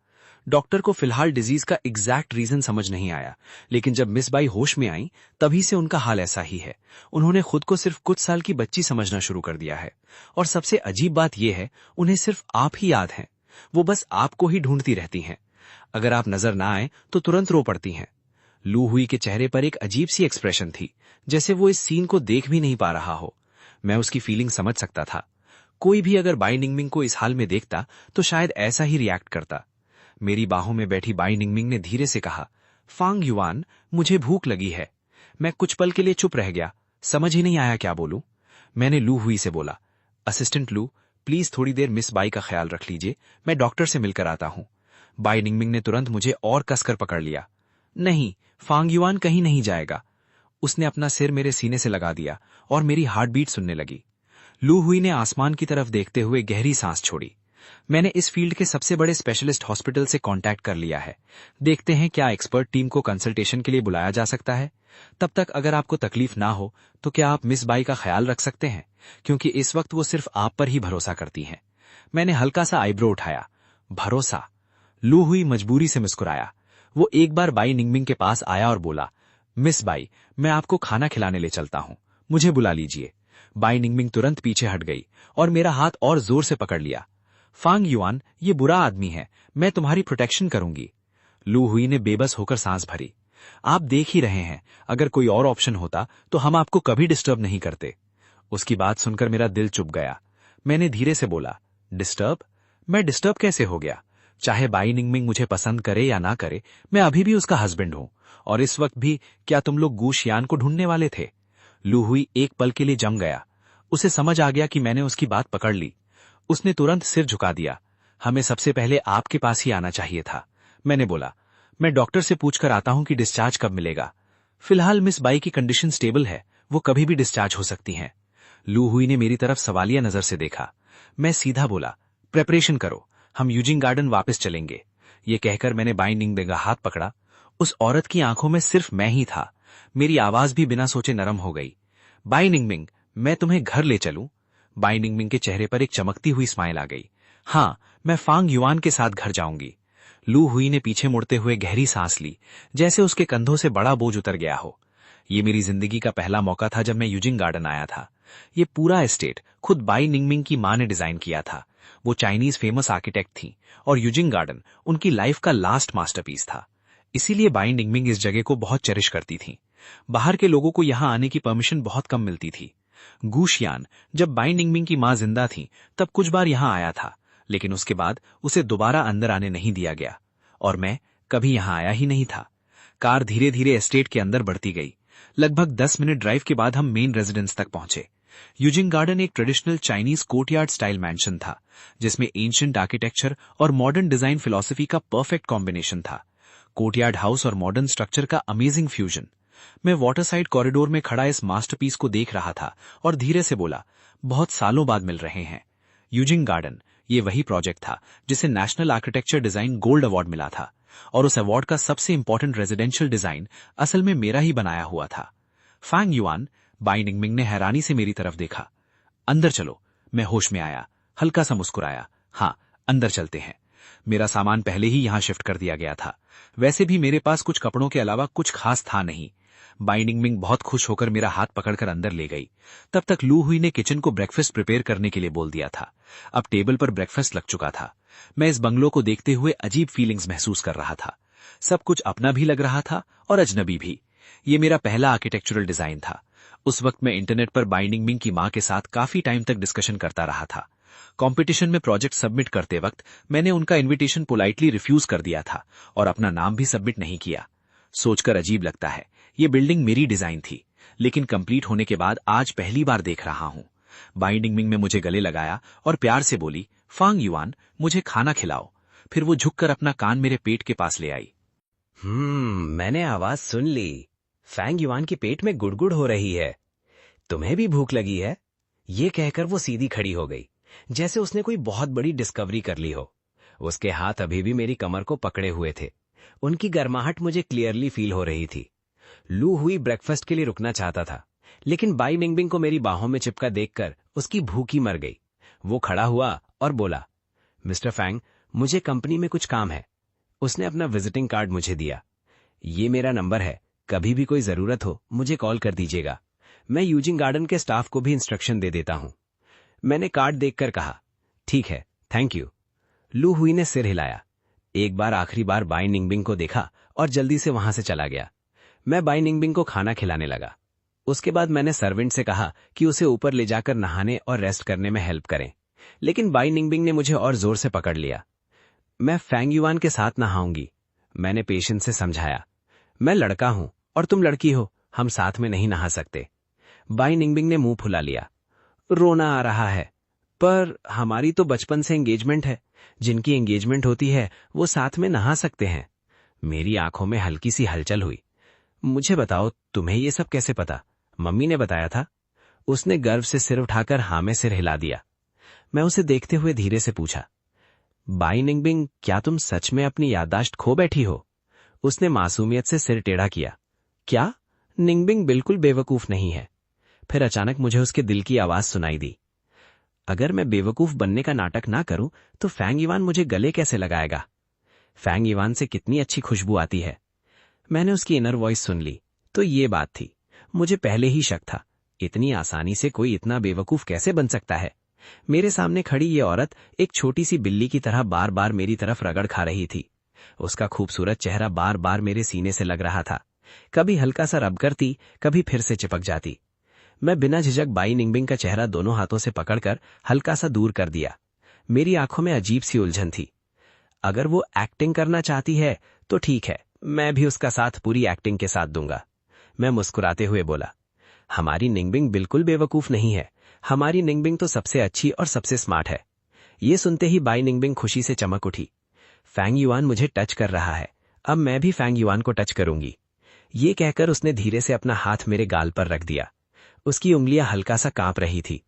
डॉक्टर को फिलहाल डिजीज का एग्जैक्ट रीजन समझ नहीं आया, लेकिन जब मिस बाई होश में आई तभी से उनका हाल ऐसा ही है। उन्होंने खुद को सिर्फ कुछ साल की बच्ची समझना शुरू कर दिया है, और सबसे अजीब बात यह है, उन्हें सिर्फ आप ही याद हैं। वो बस आपको ही ढूंढती रहती हैं। अगर आप नजर ना आए तो तुरंत रो पड़ती हैं। लू हुई के चेहरे पर एक अजीब सी एक्सप्रेशन थी, जैसे वो इस सीन को देख भी नहीं पा रहा हो। मैं उसकी फीलिंग समझ सकता था। कोई भी अगर बाई निंगमिंग को इस हाल में देखता तो शायद ऐसा ही रिएक्ट करता। मेरी बाहों में बैठी बाई निंगमिंग ने धीरे से कहा, फांग युआन, मुझे भूख लगी है। मैं कुछ पल के लिए चुप रह गया, समझ ही नहीं आया क्या बोलूं। मैंने लू हुई से बोला, असिस्टेंट लू, प्लीज थोड़ी देर मिस बाई का ख्याल रख लीजिए, मैं डॉक्टर से मिलकर आता हूं। बाई निंगमिंग ने तुरंत मुझे और कसकर पकड़ लिया। नहीं, फांग युआन कहीं नहीं जाएगा। उसने अपना सिर मेरे सीने से लगा दिया और मेरी हार्ट बीट सुनने लगी। लू हुई ने आसमान की तरफ देखते हुए गहरी सांस छोड़ी। मैंने इस फील्ड के सबसे बड़े स्पेशलिस्ट हॉस्पिटल से कांटेक्ट कर लिया है। देखते हैं क्या एक्सपर्ट टीम को कंसल्टेशन के लिए बुलाया जा सकता है। तब तक अगर आपको तकलीफ ना हो तो क्या आप मिस बाई का ख्याल रख सकते हैं, क्योंकि इस वक्त वो सिर्फ आप पर ही भरोसा करती हैं। मैंने हल्का सा आईब्रो उठाया। भरोसा? लू हुई मजबूरी से मुस्कुराया। वो एक बार बाई निंगमिंग के पास आया और बोला, मिस बाई, मैं आपको खाना खिलाने ले चलता हूं, मुझे बुला लीजिए। बाई निंगमिंग तुरंत पीछे हट गई और मेरा हाथ और जोर से पकड़ लिया। फांग युआन, ये बुरा आदमी है, मैं तुम्हारी प्रोटेक्शन करूंगी। लू हुई ने बेबस होकर सांस भरी। आप देख ही रहे हैं, अगर कोई और ऑप्शन होता तो हम आपको कभी डिस्टर्ब नहीं करते। उसकी बात सुनकर मेरा दिल चुप गया। मैंने धीरे से बोला, डिस्टर्ब? मैं डिस्टर्ब कैसे हो गया? चाहे बाई निंगमिंग मुझे पसंद करे या ना करे, मैं अभी भी उसका हस्बैंड हूं। और इस वक्त भी क्या तुम लोग गू शियान को ढूंढने वाले थे? लू हुई एक पल के लिए जम गया। उसे समझ आ गया कि मैंने उसकी बात पकड़ ली। उसने तुरंत सिर झुका दिया। हमें सबसे पहले आपके पास ही आना चाहिए था। मैंने बोला, मैं डॉक्टर से पूछकर आता हूं कि डिस्चार्ज कब मिलेगा। फिलहाल मिस बाई की कंडीशन स्टेबल है, वो कभी भी डिस्चार्ज हो सकती हैं। लू हुई ने मेरी तरफ सवालिया नजर से देखा। मैं सीधा बोला, प्रेपरेशन करो, हम यूजिंग गार्डन वापस चलेंगे। ये कहकर मैंने बाई निंगमिंग का हाथ पकड़ा। उस औरत की आंखों में सिर्फ मैं ही था। मेरी आवाज भी बिना सोचे नरम हो गई। बाई निंगमिंग, मैं तुम्हें घर ले चलूं? बाई निंगमिंग के चेहरे पर एक चमकती हुई स्माइल आ गई। हाँ, मैं फांग युआन के साथ घर जाऊंगी। लू हुई ने पीछे मुड़ते हुए गहरी सांस ली, जैसे उसके कंधों से बड़ा बोझ उतर गया हो। ये मेरी जिंदगी का पहला मौका था जब मैं यूजिंग गार्डन आया था। ये पूरा एस्टेट खुद बाई निंगमिंग की मां ने डिजाइन किया था। वो चाइनीज फेमस आर्किटेक्ट थी और यूजिंग गार्डन उनकी लाइफ का लास्ट मास्टरपीस था। इसीलिए बाई निंगमिंग इस जगह को बहुत चेरिश करती थी। बाहर के लोगों को यहाँ आने की परमिशन बहुत कम मिलती थी। गूशियान जब बाई निंगमिंग की मां जिंदा थी तब कुछ बार यहाँ आया था, लेकिन उसके बाद उसे दोबारा अंदर आने नहीं दिया गया और मैं कभी यहाँ आया ही नहीं था। कार धीरे धीरे एस्टेट के अंदर बढ़ती गई। लगभग 10 मिनट ड्राइव के बाद हम मेन रेजिडेंस तक पहुंचे। यूजिंग गार्डन एक traditional Chinese courtyard style mention था, जिसमें एंशिएंट आर्किटेक्चर और मॉडर्न डिजाइन फिलॉसफी का परफेक्ट कॉम्बिनेशन था। कोर्टयार्ड हाउस और मॉडर्न स्ट्रक्चर का अमेजिंग फ्यूजन। मैं वाटर साइड कॉरिडोर में खड़ा इस मास्टरपीस को देख रहा था और धीरे से बोला, बहुत सालों बाद मिल रहे हैं। यूजिंग गार्डन, ये वही प्रोजेक्ट था जिसे national architecture design gold award मिला था, और उस अवार्ड का सबसे इंपॉर्टेंट रेजिडेंशियल डिजाइन असल में मेरा ही बनाया हुआ था। फैंग युआन, बाई निंगमिंग ने हैरानी से मेरी तरफ देखा। अंदर चलो। मैं होश में आया, हल्का सा मुस्कुराया। हाँ, अंदर चलते हैं। मेरा सामान पहले ही यहां शिफ्ट कर दिया गया था। वैसे भी मेरे पास कुछ कपड़ों के अलावा कुछ खास था नहीं। बाई निंगमिंग बहुत खुश होकर मेरा हाथ पकड़कर अंदर ले गई। तब तक लू हुई ने किचन को ब्रेकफास्ट प्रिपेयर करने के लिए बोल दिया था। अब टेबल पर ब्रेकफास्ट लग चुका था। मैं इस बंगलो को देखते हुए अजीब फीलिंग्स महसूस कर रहा था। सब कुछ अपना भी लग रहा था और अजनबी भी। ये मेरा पहला आर्किटेक्चरल डिजाइन था। उस वक्त मैं इंटरनेट पर बाई निंगमिंग की मां के साथ काफी टाइम तक डिस्कशन करता रहा था। कंपटीशन में प्रोजेक्ट सबमिट करते वक्त मैंने उनका इनविटेशन पोलाइटली रिफ्यूज कर दिया था और अपना नाम भी सबमिट नहीं किया। सोचकर अजीब लगता है, ये बिल्डिंग मेरी डिजाइन थी, लेकिन कंप्लीट होने के बाद आज पहली बार देख रहा हूं। बाई निंगमिंग ने मुझे गले लगाया और प्यार से बोली, फांग युआन, मुझे खाना खिलाओ। फिर वो झुककर अपना कान मेरे पेट के पास ले आई। मैंने आवाज सुन ली। फैंग युआन के पेट में गुड़गुड़ हो रही है। तुम्हें भी भूख लगी है? ये कहकर वो सीधी खड़ी हो गई, जैसे उसने कोई बहुत बड़ी डिस्कवरी कर ली हो। उसके हाथ अभी भी मेरी कमर को पकड़े हुए थे। उनकी गर्माहट मुझे क्लियरली फील हो रही थी। लू हुई ब्रेकफास्ट के लिए रुकना चाहता था, लेकिन बाई निंगमिंग को मेरी बाहों में चिपका देखकर उसकी भूख ही मर गई। वो खड़ा हुआ और बोला, मिस्टर फैंग, मुझे कंपनी में कुछ काम है। उसने अपना विजिटिंग कार्ड मुझे दिया। ये मेरा नंबर है, कभी भी कोई जरूरत हो मुझे कॉल कर दीजिएगा। मैं यूजिंग गार्डन के स्टाफ को भी इंस्ट्रक्शन दे देता हूं। मैंने कार्ड देखकर कहा, ठीक है, थैंक यू। लू हुई ने सिर हिलाया। एक बार आखिरी बार बाई निंगमिंग को देखा और जल्दी से वहां से चला गया। मैं बाई निंगमिंग को खाना खिलाने लगा। उसके बाद मैंने सर्वेंट से कहा कि उसे ऊपर ले जाकर नहाने और रेस्ट करने में हेल्प करें, लेकिन बाई निंगमिंग ने मुझे और जोर से पकड़ लिया। मैं फैंग युआन के साथ नहाऊंगी, मैंने पेशेंस से समझाया। मैं लड़का हूं और तुम लड़की हो, हम साथ में नहीं नहा सकते। बाई निंगमिंग ने मुंह फुला लिया। रोना आ रहा है, पर हमारी तो बचपन से एंगेजमेंट है। जिनकी एंगेजमेंट होती है वो साथ में नहा सकते हैं। मेरी आंखों में हल्की सी हलचल हुई। मुझे बताओ, तुम्हें ये सब कैसे पता? मम्मी ने बताया था। उसने गर्व से सिर उठाकर हाँ में सिर हिला दिया। मैं उसे देखते हुए धीरे से पूछा, बाई निंगमिंग, क्या तुम सच में अपनी याददाश्त खो बैठी हो? उसने मासूमियत से सिर टेढ़ा किया। क्या? निंगमिंग बिल्कुल बेवकूफ नहीं है। फिर अचानक मुझे उसके दिल की आवाज सुनाई दी। अगर मैं बेवकूफ बनने का नाटक ना करूं तो फैंग युआन मुझे गले कैसे लगाएगा? फैंग युआन से कितनी अच्छी खुशबू आती है। मैंने उसकी इनर वॉइस सुन ली तो ये बात थी। मुझे पहले ही शक था, इतनी आसानी से कोई इतना बेवकूफ कैसे बन सकता है। मेरे सामने खड़ी ये औरत एक छोटी सी बिल्ली की तरह बार बार मेरी तरफ रगड़ खा रही थी। उसका खूबसूरत चेहरा बार बार मेरे सीने से लग रहा था। कभी हल्का सा रब करती, कभी फिर से चिपक जाती। मैं बिना झिझक बाई निंगमिंग का चेहरा दोनों हाथों से पकड़कर हल्का सा दूर कर दिया। मेरी आंखों में अजीब सी उलझन थी। अगर वो एक्टिंग करना चाहती है तो ठीक है, मैं भी उसका साथ पूरी एक्टिंग के साथ दूंगा। मैं मुस्कुराते हुए बोला, हमारी निंगमिंग बिल्कुल बेवकूफ नहीं है। हमारी निंगमिंग तो सबसे अच्छी और सबसे स्मार्ट है। ये सुनते ही बाई निंगमिंग खुशी से चमक उठी। फैंग युआन मुझे टच कर रहा है, अब मैं भी फैंग युआन को टच करूंगी। ये कहकर उसने धीरे से अपना हाथ मेरे गाल पर रख दिया। उसकी उंगलियां हल्का सा कांप रही थी।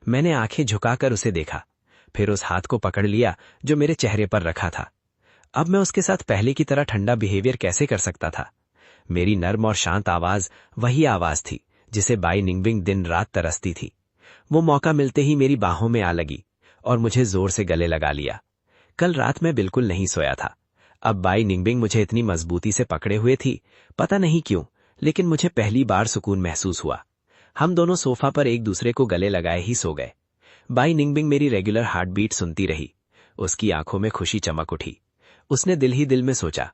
मैंने आंखें झुकाकर उसे देखा, फिर उस हाथ को पकड़ लिया जो मेरे चेहरे पर रखा था। अब मैं उसके साथ पहले की तरह ठंडा बिहेवियर कैसे कर सकता था? मेरी नर्म और शांत आवाज वही आवाज थी जिसे बाई निंगमिंग दिन रात तरसती थी। वो मौका मिलते ही मेरी बाहों में आ लगी और मुझे जोर से गले लगा लिया। कल रात मैं बिल्कुल नहीं सोया था। अब बाई निंगमिंग मुझे इतनी मजबूती से पकड़े हुए थी, पता नहीं क्यों, लेकिन मुझे पहली बार सुकून महसूस हुआ। हम दोनों सोफा पर एक दूसरे को गले लगाए ही सो गए। बाई निंगमिंग मेरी रेगुलर हार्ट बीट सुनती रही। उसकी आंखों में खुशी चमक उठी। उसने दिल ही दिल में सोचा,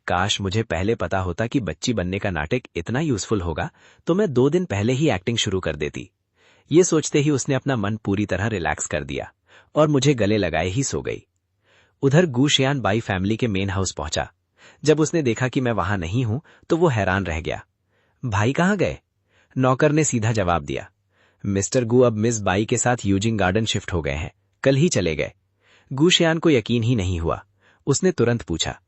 काश मुझे पहले पता होता कि बच्ची बनने का नाटक इतना यूजफुल होगा तो मैं 2 दिन पहले ही एक्टिंग शुरू कर देती। ये सोचते ही उसने अपना मन पूरी तरह रिलैक्स कर दिया और मुझे गले लगाए ही सो गई। उधर गूशियान बाई फैमिली के मेन हाउस पहुंचा। जब उसने देखा कि मैं वहां नहीं हूं तो वो हैरान रह गया। भाई कहाँ गए? नौकर ने सीधा जवाब दिया, मिस्टर गू अब मिस बाई के साथ यूजिंग गार्डन शिफ्ट हो गए हैं, कल ही चले गए। गूशियान को यकीन ही नहीं हुआ। उसने तुरंत पूछा,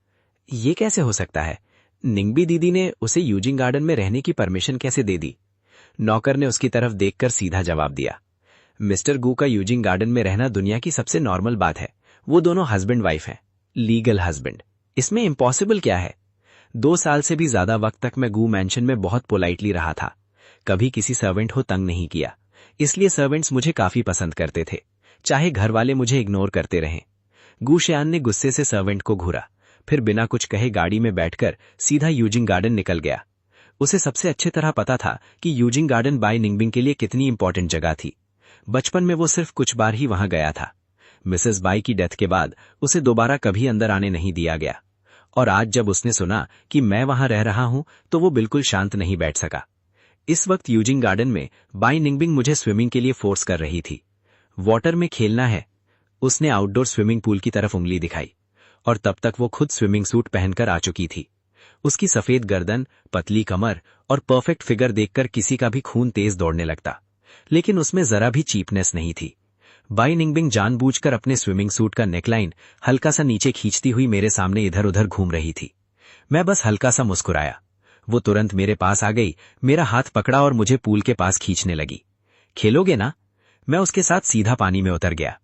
ये कैसे हो सकता है? निंगबी दीदी ने उसे यूजिंग गार्डन में रहने की परमिशन कैसे दे दी? नौकर ने उसकी तरफ देखकर सीधा जवाब दिया, मिस्टर गू का यूजिंग गार्डन में रहना दुनिया की सबसे नॉर्मल बात है। वो दोनों हस्बैंड वाइफ हैं, लीगल हस्बैंड। इसमें इम्पॉसिबल क्या है? 2 साल से भी ज्यादा वक्त तक मैं गू मैंशन में बहुत पोलाइटली रहा था, कभी किसी सर्वेंट को तंग नहीं किया, इसलिए सर्वेंट्स मुझे काफी पसंद करते थे, चाहे घर वाले मुझे इग्नोर करते रहें। गूशियान ने गुस्से से सर्वेंट को घूरा, फिर बिना कुछ कहे गाड़ी में बैठकर सीधा यूजिंग गार्डन निकल गया। उसे सबसे अच्छे तरह पता था कि यूजिंग गार्डन बाई निंगबिंग के लिए कितनी इंपॉर्टेंट जगह थी। बचपन में वो सिर्फ कुछ बार ही वहां गया था। मिसेस बाई की डेथ के बाद उसे दोबारा कभी अंदर आने नहीं दिया गया, और आज जब उसने सुना कि मैं वहां रह रहा हूं तो वो बिल्कुल शांत नहीं बैठ सका। इस वक्त यूजिंग गार्डन में बाई निंगबिंग मुझे स्विमिंग के लिए फोर्स कर रही थी। वाटर में खेलना है। उसने आउटडोर स्विमिंग पूल की तरफ उंगली दिखाई, और तब तक वो खुद स्विमिंग सूट पहनकर आ चुकी थी। उसकी सफेद गर्दन, पतली कमर और परफेक्ट फिगर देखकर किसी का भी खून तेज दौड़ने लगता, लेकिन उसमें जरा भी चीपनेस नहीं थी। बाई निंगबिंग जानबूझकर अपने स्विमिंग सूट का नेकलाइन हल्का सा नीचे खींचती हुई मेरे सामने इधर उधर घूम रही थी। मैं बस हल्का सा मुस्कुराया। वो तुरंत मेरे पास आ गई, मेरा हाथ पकड़ा और मुझे पूल के पास खींचने लगी। खेलोगे ना? मैं उसके साथ सीधा पानी में उतर गया।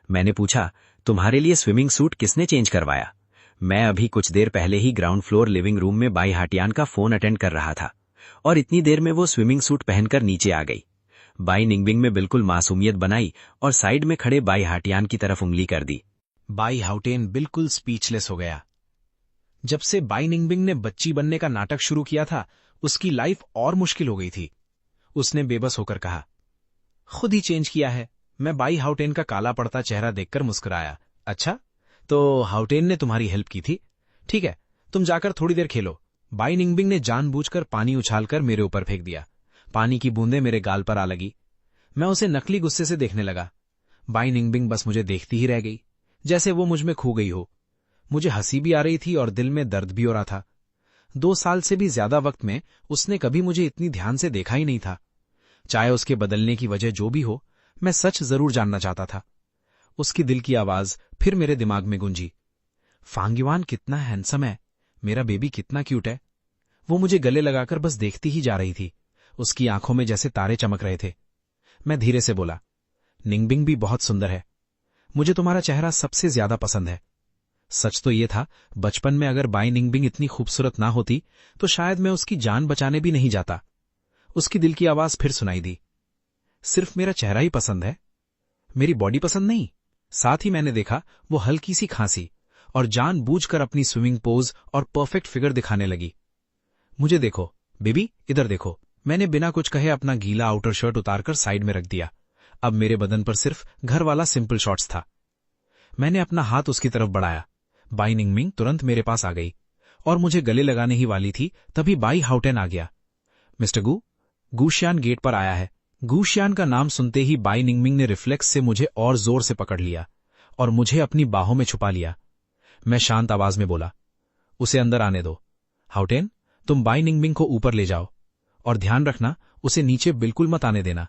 मैंने पूछा, तुम्हारे लिए स्विमिंग सूट किसने चेंज करवाया? मैं अभी कुछ देर पहले ही ग्राउंड फ्लोर लिविंग रूम में बाई हाटियान का फोन अटेंड कर रहा था, और इतनी देर में वो स्विमिंग सूट पहनकर नीचे आ गई। बाई निंगबिंग में बिल्कुल मासूमियत बनाई और साइड में खड़े बाई हाटियान की तरफ उंगली कर दी। बाई हाउटेन बिल्कुल स्पीचलेस हो गया। जब से बाई निंगबिंग ने बच्ची बनने का नाटक शुरू किया था, उसकी लाइफ और मुश्किल हो गई थी। उसने बेबस होकर कहा, खुद ही चेंज किया है। मैं बाई हाउटेन का काला पड़ता चेहरा देखकर मुस्कुराया। अच्छा, तो हाउटेन ने तुम्हारी हेल्प की थी? ठीक है, तुम जाकर थोड़ी देर खेलो। बाई निंगबिंग ने जानबूझकर पानी उछालकर मेरे ऊपर फेंक दिया। पानी की बूंदें मेरे गाल पर आ लगी। मैं उसे नकली गुस्से से देखने लगा। बाई निंगबिंग बस मुझे देखती ही रह गई, जैसे वो मुझ में खो गई हो। मुझे हंसी भी आ रही थी और दिल में दर्द भी हो रहा था। 2 साल से भी ज्यादा वक्त में उसने कभी मुझे इतनी ध्यान से देखा ही नहीं था। चाहे उसके बदलने की वजह जो भी हो, मैं सच जरूर जानना चाहता था। उसकी दिल की आवाज फिर मेरे दिमाग में गूंजी, फांगयुआन कितना हैंडसम है, मेरा बेबी कितना क्यूट है। वो मुझे गले लगाकर बस देखती ही जा रही थी। उसकी आंखों में जैसे तारे चमक रहे थे। मैं धीरे से बोला, निंगबिंग भी बहुत सुंदर है। मुझे तुम्हारा चेहरा सबसे ज्यादा पसंद है। सच तो ये था, बचपन में अगर बाई निंगबिंग इतनी खूबसूरत ना होती तो शायद मैं उसकी जान बचाने भी नहीं जाता। उसकी दिल की आवाज फिर सुनाई दी, सिर्फ मेरा चेहरा ही पसंद है, मेरी बॉडी पसंद नहीं। साथ ही मैंने देखा वो हल्की सी खांसी और जानबूझकर अपनी स्विमिंग पोज और परफेक्ट फिगर दिखाने लगी। मुझे देखो बेबी, इधर देखो। मैंने बिना कुछ कहे अपना गीला आउटर शर्ट उतारकर साइड में रख दिया। अब मेरे बदन पर सिर्फ घर वाला सिंपल शॉर्ट्स था। मैंने अपना हाथ उसकी तरफ बढ़ाया। बाई निंगबिंग तुरंत मेरे पास आ गई और मुझे गले लगाने ही वाली थी, तभी बाई हाउटेन आ गया। मिस्टर गू, गूशियान गेट पर आया है। गूशियान का नाम सुनते ही बाई निंगबिंग ने रिफ्लेक्स से मुझे और जोर से पकड़ लिया और मुझे अपनी बाहों में छुपा लिया। मैं शांत आवाज में बोला, उसे अंदर आने दो। हाउटेन, तुम बाई निंगबिंग को ऊपर ले जाओ और ध्यान रखना उसे नीचे बिल्कुल मत आने देना।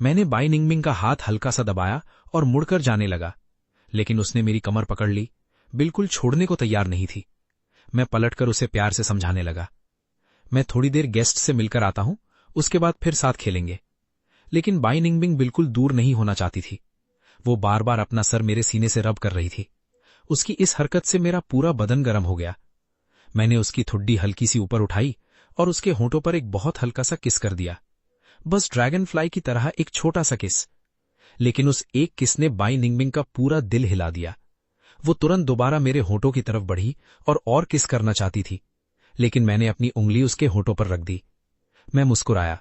मैंने बाई निंगबिंग का हाथ हल्का सा दबाया और मुड़कर जाने लगा, लेकिन उसने मेरी कमर पकड़ ली, बिल्कुल छोड़ने को तैयार नहीं थी। मैं पलटकर उसे प्यार से समझाने लगा, मैं थोड़ी देर गेस्ट से मिलकर आता हूं, उसके बाद फिर साथ खेलेंगे। लेकिन बाई निंगबिंग बिल्कुल दूर नहीं होना चाहती थी। वो बार बार अपना सर मेरे सीने से रब कर रही थी। उसकी इस हरकत से मेरा पूरा बदन गर्म हो गया। मैंने उसकी ठुड्डी हल्की सी ऊपर उठाई और उसके होंठों पर एक बहुत हल्का सा किस कर दिया, बस ड्रैगन फ्लाई की तरह एक छोटा सा किस। लेकिन उस एक किस ने बाई निंगबिंग का पूरा दिल हिला दिया। वो तुरंत दोबारा मेरे होंठों की तरफ बढ़ी और किस करना चाहती थी, लेकिन मैंने अपनी उंगली उसके होंठों पर रख दी। मैं मुस्कुराया,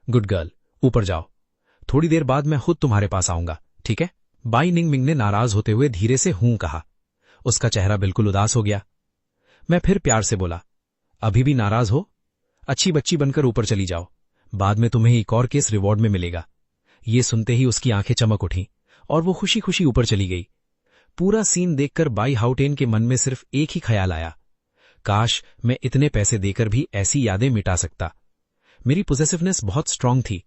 गुड गर्ल, ऊपर जाओ, थोड़ी देर बाद मैं खुद तुम्हारे पास आऊंगा, ठीक है? बाई निंगबिंग ने नाराज होते हुए धीरे से हूं कहा। उसका चेहरा बिल्कुल उदास हो गया। मैं फिर प्यार से बोला, अभी भी नाराज हो? अच्छी बच्ची बनकर ऊपर चली जाओ, बाद में तुम्हें एक और केस रिवॉर्ड में मिलेगा। ये सुनते ही उसकी आंखें चमक उठीं और वो खुशी खुशी ऊपर चली गई। पूरा सीन देखकर बाई हाउटेन के मन में सिर्फ एक ही ख्याल आया, काश मैं इतने पैसे देकर भी ऐसी यादें मिटा सकता। मेरी पोजेसिवनेस बहुत स्ट्रांग थी।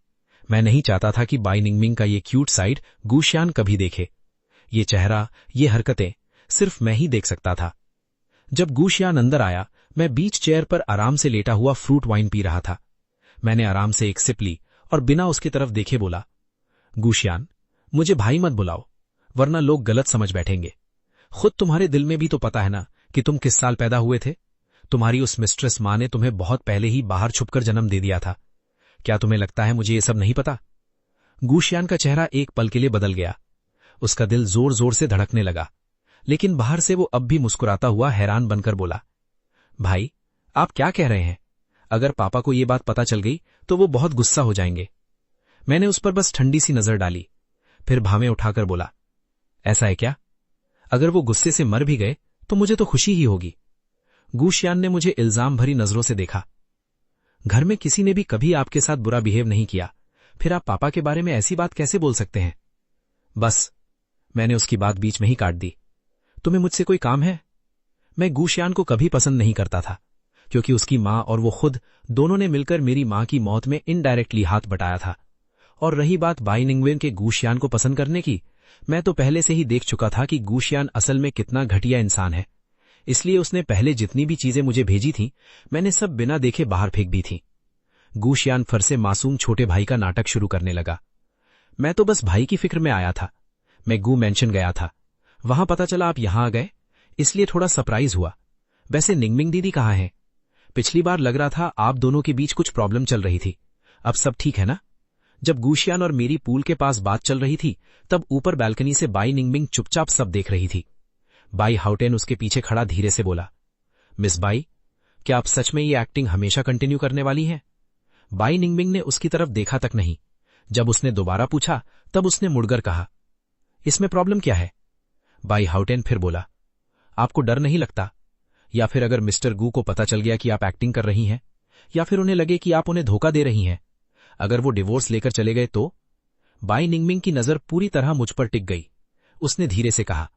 मैं नहीं चाहता था कि बाई निंगमिंग का ये क्यूट साइड गुशियान कभी देखे। ये चेहरा, ये हरकतें सिर्फ मैं ही देख सकता था। जब गुशियान अंदर आया, मैं बीच चेयर पर आराम से लेटा हुआ फ्रूट वाइन पी रहा था। मैंने आराम से एक सिप ली और बिना उसकी तरफ देखे बोला, गुशियान, मुझे भाई मत बुलाओ, वरना लोग गलत समझ बैठेंगे। खुद तुम्हारे दिल में भी तो पता है ना कि तुम किस साल पैदा हुए थे। तुम्हारी उस मिस्ट्रेस माँ ने तुम्हें बहुत पहले ही बाहर छुपकर जन्म दे दिया था। क्या तुम्हें लगता है मुझे ये सब नहीं पता? गुशियान का चेहरा एक पल के लिए बदल गया। उसका दिल जोर जोर से धड़कने लगा, लेकिन बाहर से वो अब भी मुस्कुराता हुआ हैरान बनकर बोला, भाई, आप क्या कह रहे हैं? अगर पापा को ये बात पता चल गई तो वो बहुत गुस्सा हो जाएंगे। मैंने उस पर बस ठंडी सी नजर डाली, फिर भावें उठाकर बोला, ऐसा है क्या? अगर वो गुस्से से मर भी गए तो मुझे तो खुशी ही होगी। गुशियान ने मुझे इल्जाम भरी नजरों से देखा। घर में किसी ने भी कभी आपके साथ बुरा बिहेव नहीं किया, फिर आप पापा के बारे में ऐसी बात कैसे बोल सकते हैं? बस, मैंने उसकी बात बीच में ही काट दी। तुम्हें मुझसे कोई काम है? मैं गुशियान को कभी पसंद नहीं करता था, क्योंकि उसकी माँ और वो खुद दोनों ने मिलकर मेरी माँ की मौत में इनडायरेक्टली हाथ बटाया था। और रही बात बाई निंगवेन के गुशियान को पसंद करने की, मैं तो पहले से ही देख चुका था कि गुशियान असल में कितना घटिया इंसान है। इसलिए उसने पहले जितनी भी चीजें मुझे भेजी थीं, मैंने सब बिना देखे बाहर फेंक दी थीं। गुशियान फिर से मासूम छोटे भाई का नाटक शुरू करने लगा। मैं तो बस भाई की फिक्र में आया था। मैं गू मेंशन गया था, वहां पता चला आप यहां आ गए, इसलिए थोड़ा सरप्राइज हुआ। वैसे निंगमिंग दीदी कहाँ है? पिछली बार लग रहा था आप दोनों के बीच कुछ प्रॉब्लम चल रही थी। अब सब ठीक है ना? जब गुशियान और मेरी पूल के पास बात चल रही थी, तब ऊपर बालकनी से बाई निंगमिंग चुपचाप सब देख रही थी। बाई हाउटेन उसके पीछे खड़ा धीरे से बोला, मिस बाई, क्या आप सच में ये एक्टिंग हमेशा कंटिन्यू करने वाली हैं? बाई निंगमिंग ने उसकी तरफ देखा तक नहीं। जब उसने दोबारा पूछा, तब उसने मुड़कर कहा, इसमें प्रॉब्लम क्या है? बाई हाउटेन फिर बोला, आपको डर नहीं लगता? या फिर अगर मिस्टर गू को पता चल गया कि आप एक्टिंग कर रही हैं, या फिर उन्हें लगे कि आप उन्हें धोखा दे रही हैं, अगर वो डिवोर्स लेकर चले गए तो? बाई निंगमिंग की नजर पूरी तरह मुझ पर टिक गई। उसने धीरे से कहा,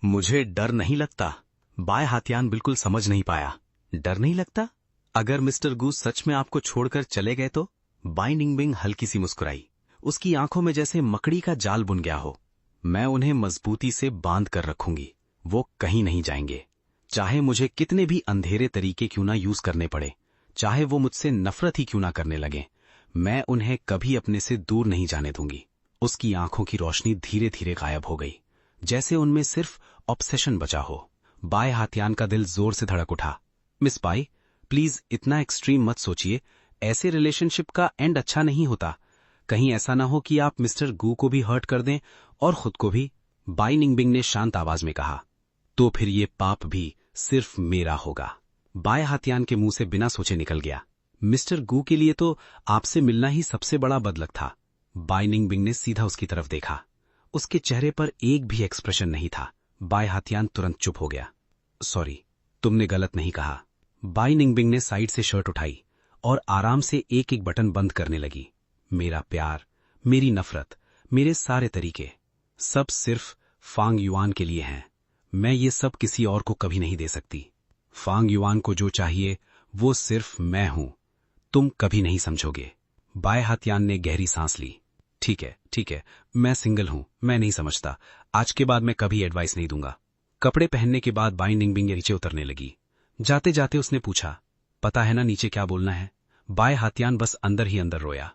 मुझे डर नहीं लगता। बाय हाथियान बिल्कुल समझ नहीं पाया। डर नहीं लगता? अगर मिस्टर गू सच में आपको छोड़कर चले गए तो? बाई निंगमिंग हल्की सी मुस्कुराई। उसकी आंखों में जैसे मकड़ी का जाल बुन गया हो। मैं उन्हें मजबूती से बांध कर रखूंगी, वो कहीं नहीं जाएंगे। चाहे मुझे कितने भी अंधेरे तरीके क्यों ना यूज करने पड़े, चाहे वो मुझसे नफरत ही क्यों ना करने लगे, मैं उन्हें कभी अपने से दूर नहीं जाने दूंगी। उसकी आंखों की रोशनी धीरे धीरे गायब हो गई, जैसे उनमें सिर्फ ऑब्सेशन बचा हो। बाय हाथियान का दिल जोर से धड़क उठा। मिस बाई, प्लीज इतना एक्सट्रीम मत सोचिए। ऐसे रिलेशनशिप का एंड अच्छा नहीं होता। कहीं ऐसा ना हो कि आप मिस्टर गू को भी हर्ट कर दें और खुद को भी। बाई निंगमिंग ने शांत आवाज में कहा, तो फिर ये पाप भी सिर्फ मेरा होगा। बाय हाथियान के मुंह से बिना सोचे निकल गया, मिस्टर गू के लिए तो आपसे मिलना ही सबसे बड़ा बदलक था। बाई निंगमिंग ने सीधा उसकी तरफ देखा। उसके चेहरे पर एक भी एक्सप्रेशन नहीं था। बाय हाथियान तुरंत चुप हो गया। सॉरी, तुमने गलत नहीं कहा। बाई निंगमिंग ने साइड से शर्ट उठाई और आराम से एक एक बटन बंद करने लगी। मेरा प्यार, मेरी नफरत, मेरे सारे तरीके, सब सिर्फ फांग युआन के लिए हैं। मैं ये सब किसी और को कभी नहीं दे सकती। फांग युआन को जो चाहिए वो सिर्फ मैं हूं। तुम कभी नहीं समझोगे। बाय हाथियान ने गहरी सांस ली। ठीक है, मैं सिंगल हूं, मैं नहीं समझता। आज के बाद मैं कभी एडवाइस नहीं दूंगा। कपड़े पहनने के बाद बाई निंगमिंग नीचे उतरने लगी। जाते जाते उसने पूछा, पता है ना नीचे क्या बोलना है? बाय हाथियान बस अंदर ही अंदर रोया।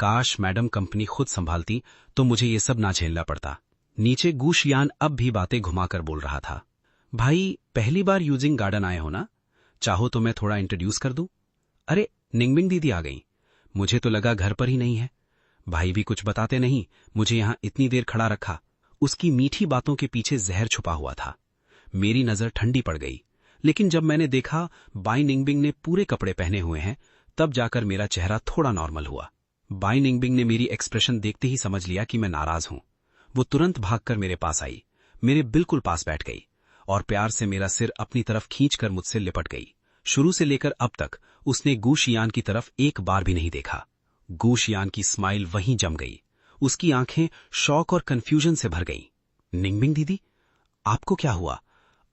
काश मैडम कंपनी खुद संभालती तो मुझे ये सब ना झेलना पड़ता। नीचे गुशियान अब भी बातें घुमाकर बोल रहा था, भाई पहली बार यूजिंग गार्डन आए हो ना? चाहो तो मैं थोड़ा इंट्रोड्यूस कर दूं? अरे निंगमिंग दीदी आ गई। मुझे तो लगा घर पर ही नहीं है। भाई भी कुछ बताते नहीं, मुझे यहां इतनी देर खड़ा रखा। उसकी मीठी बातों के पीछे जहर छुपा हुआ था। मेरी नजर ठंडी पड़ गई, लेकिन जब मैंने देखा बाई निंगमिंग ने पूरे कपड़े पहने हुए हैं, तब जाकर मेरा चेहरा थोड़ा नॉर्मल हुआ। बाई निंगमिंग ने मेरी एक्सप्रेशन देखते ही समझ लिया कि मैं नाराज हूं। वो तुरंत भागकर मेरे पास आई, मेरे बिल्कुल पास बैठ गई और प्यार से मेरा सिर अपनी तरफ खींचकर मुझसे लिपट गई। शुरू से लेकर अब तक उसने गू शियान की तरफ एक बार भी नहीं देखा। गू शियान की स्माइल वहीं जम गई। उसकी आंखें शॉक और कंफ्यूजन से भर गईं। निंगबिंग दीदी, आपको क्या हुआ?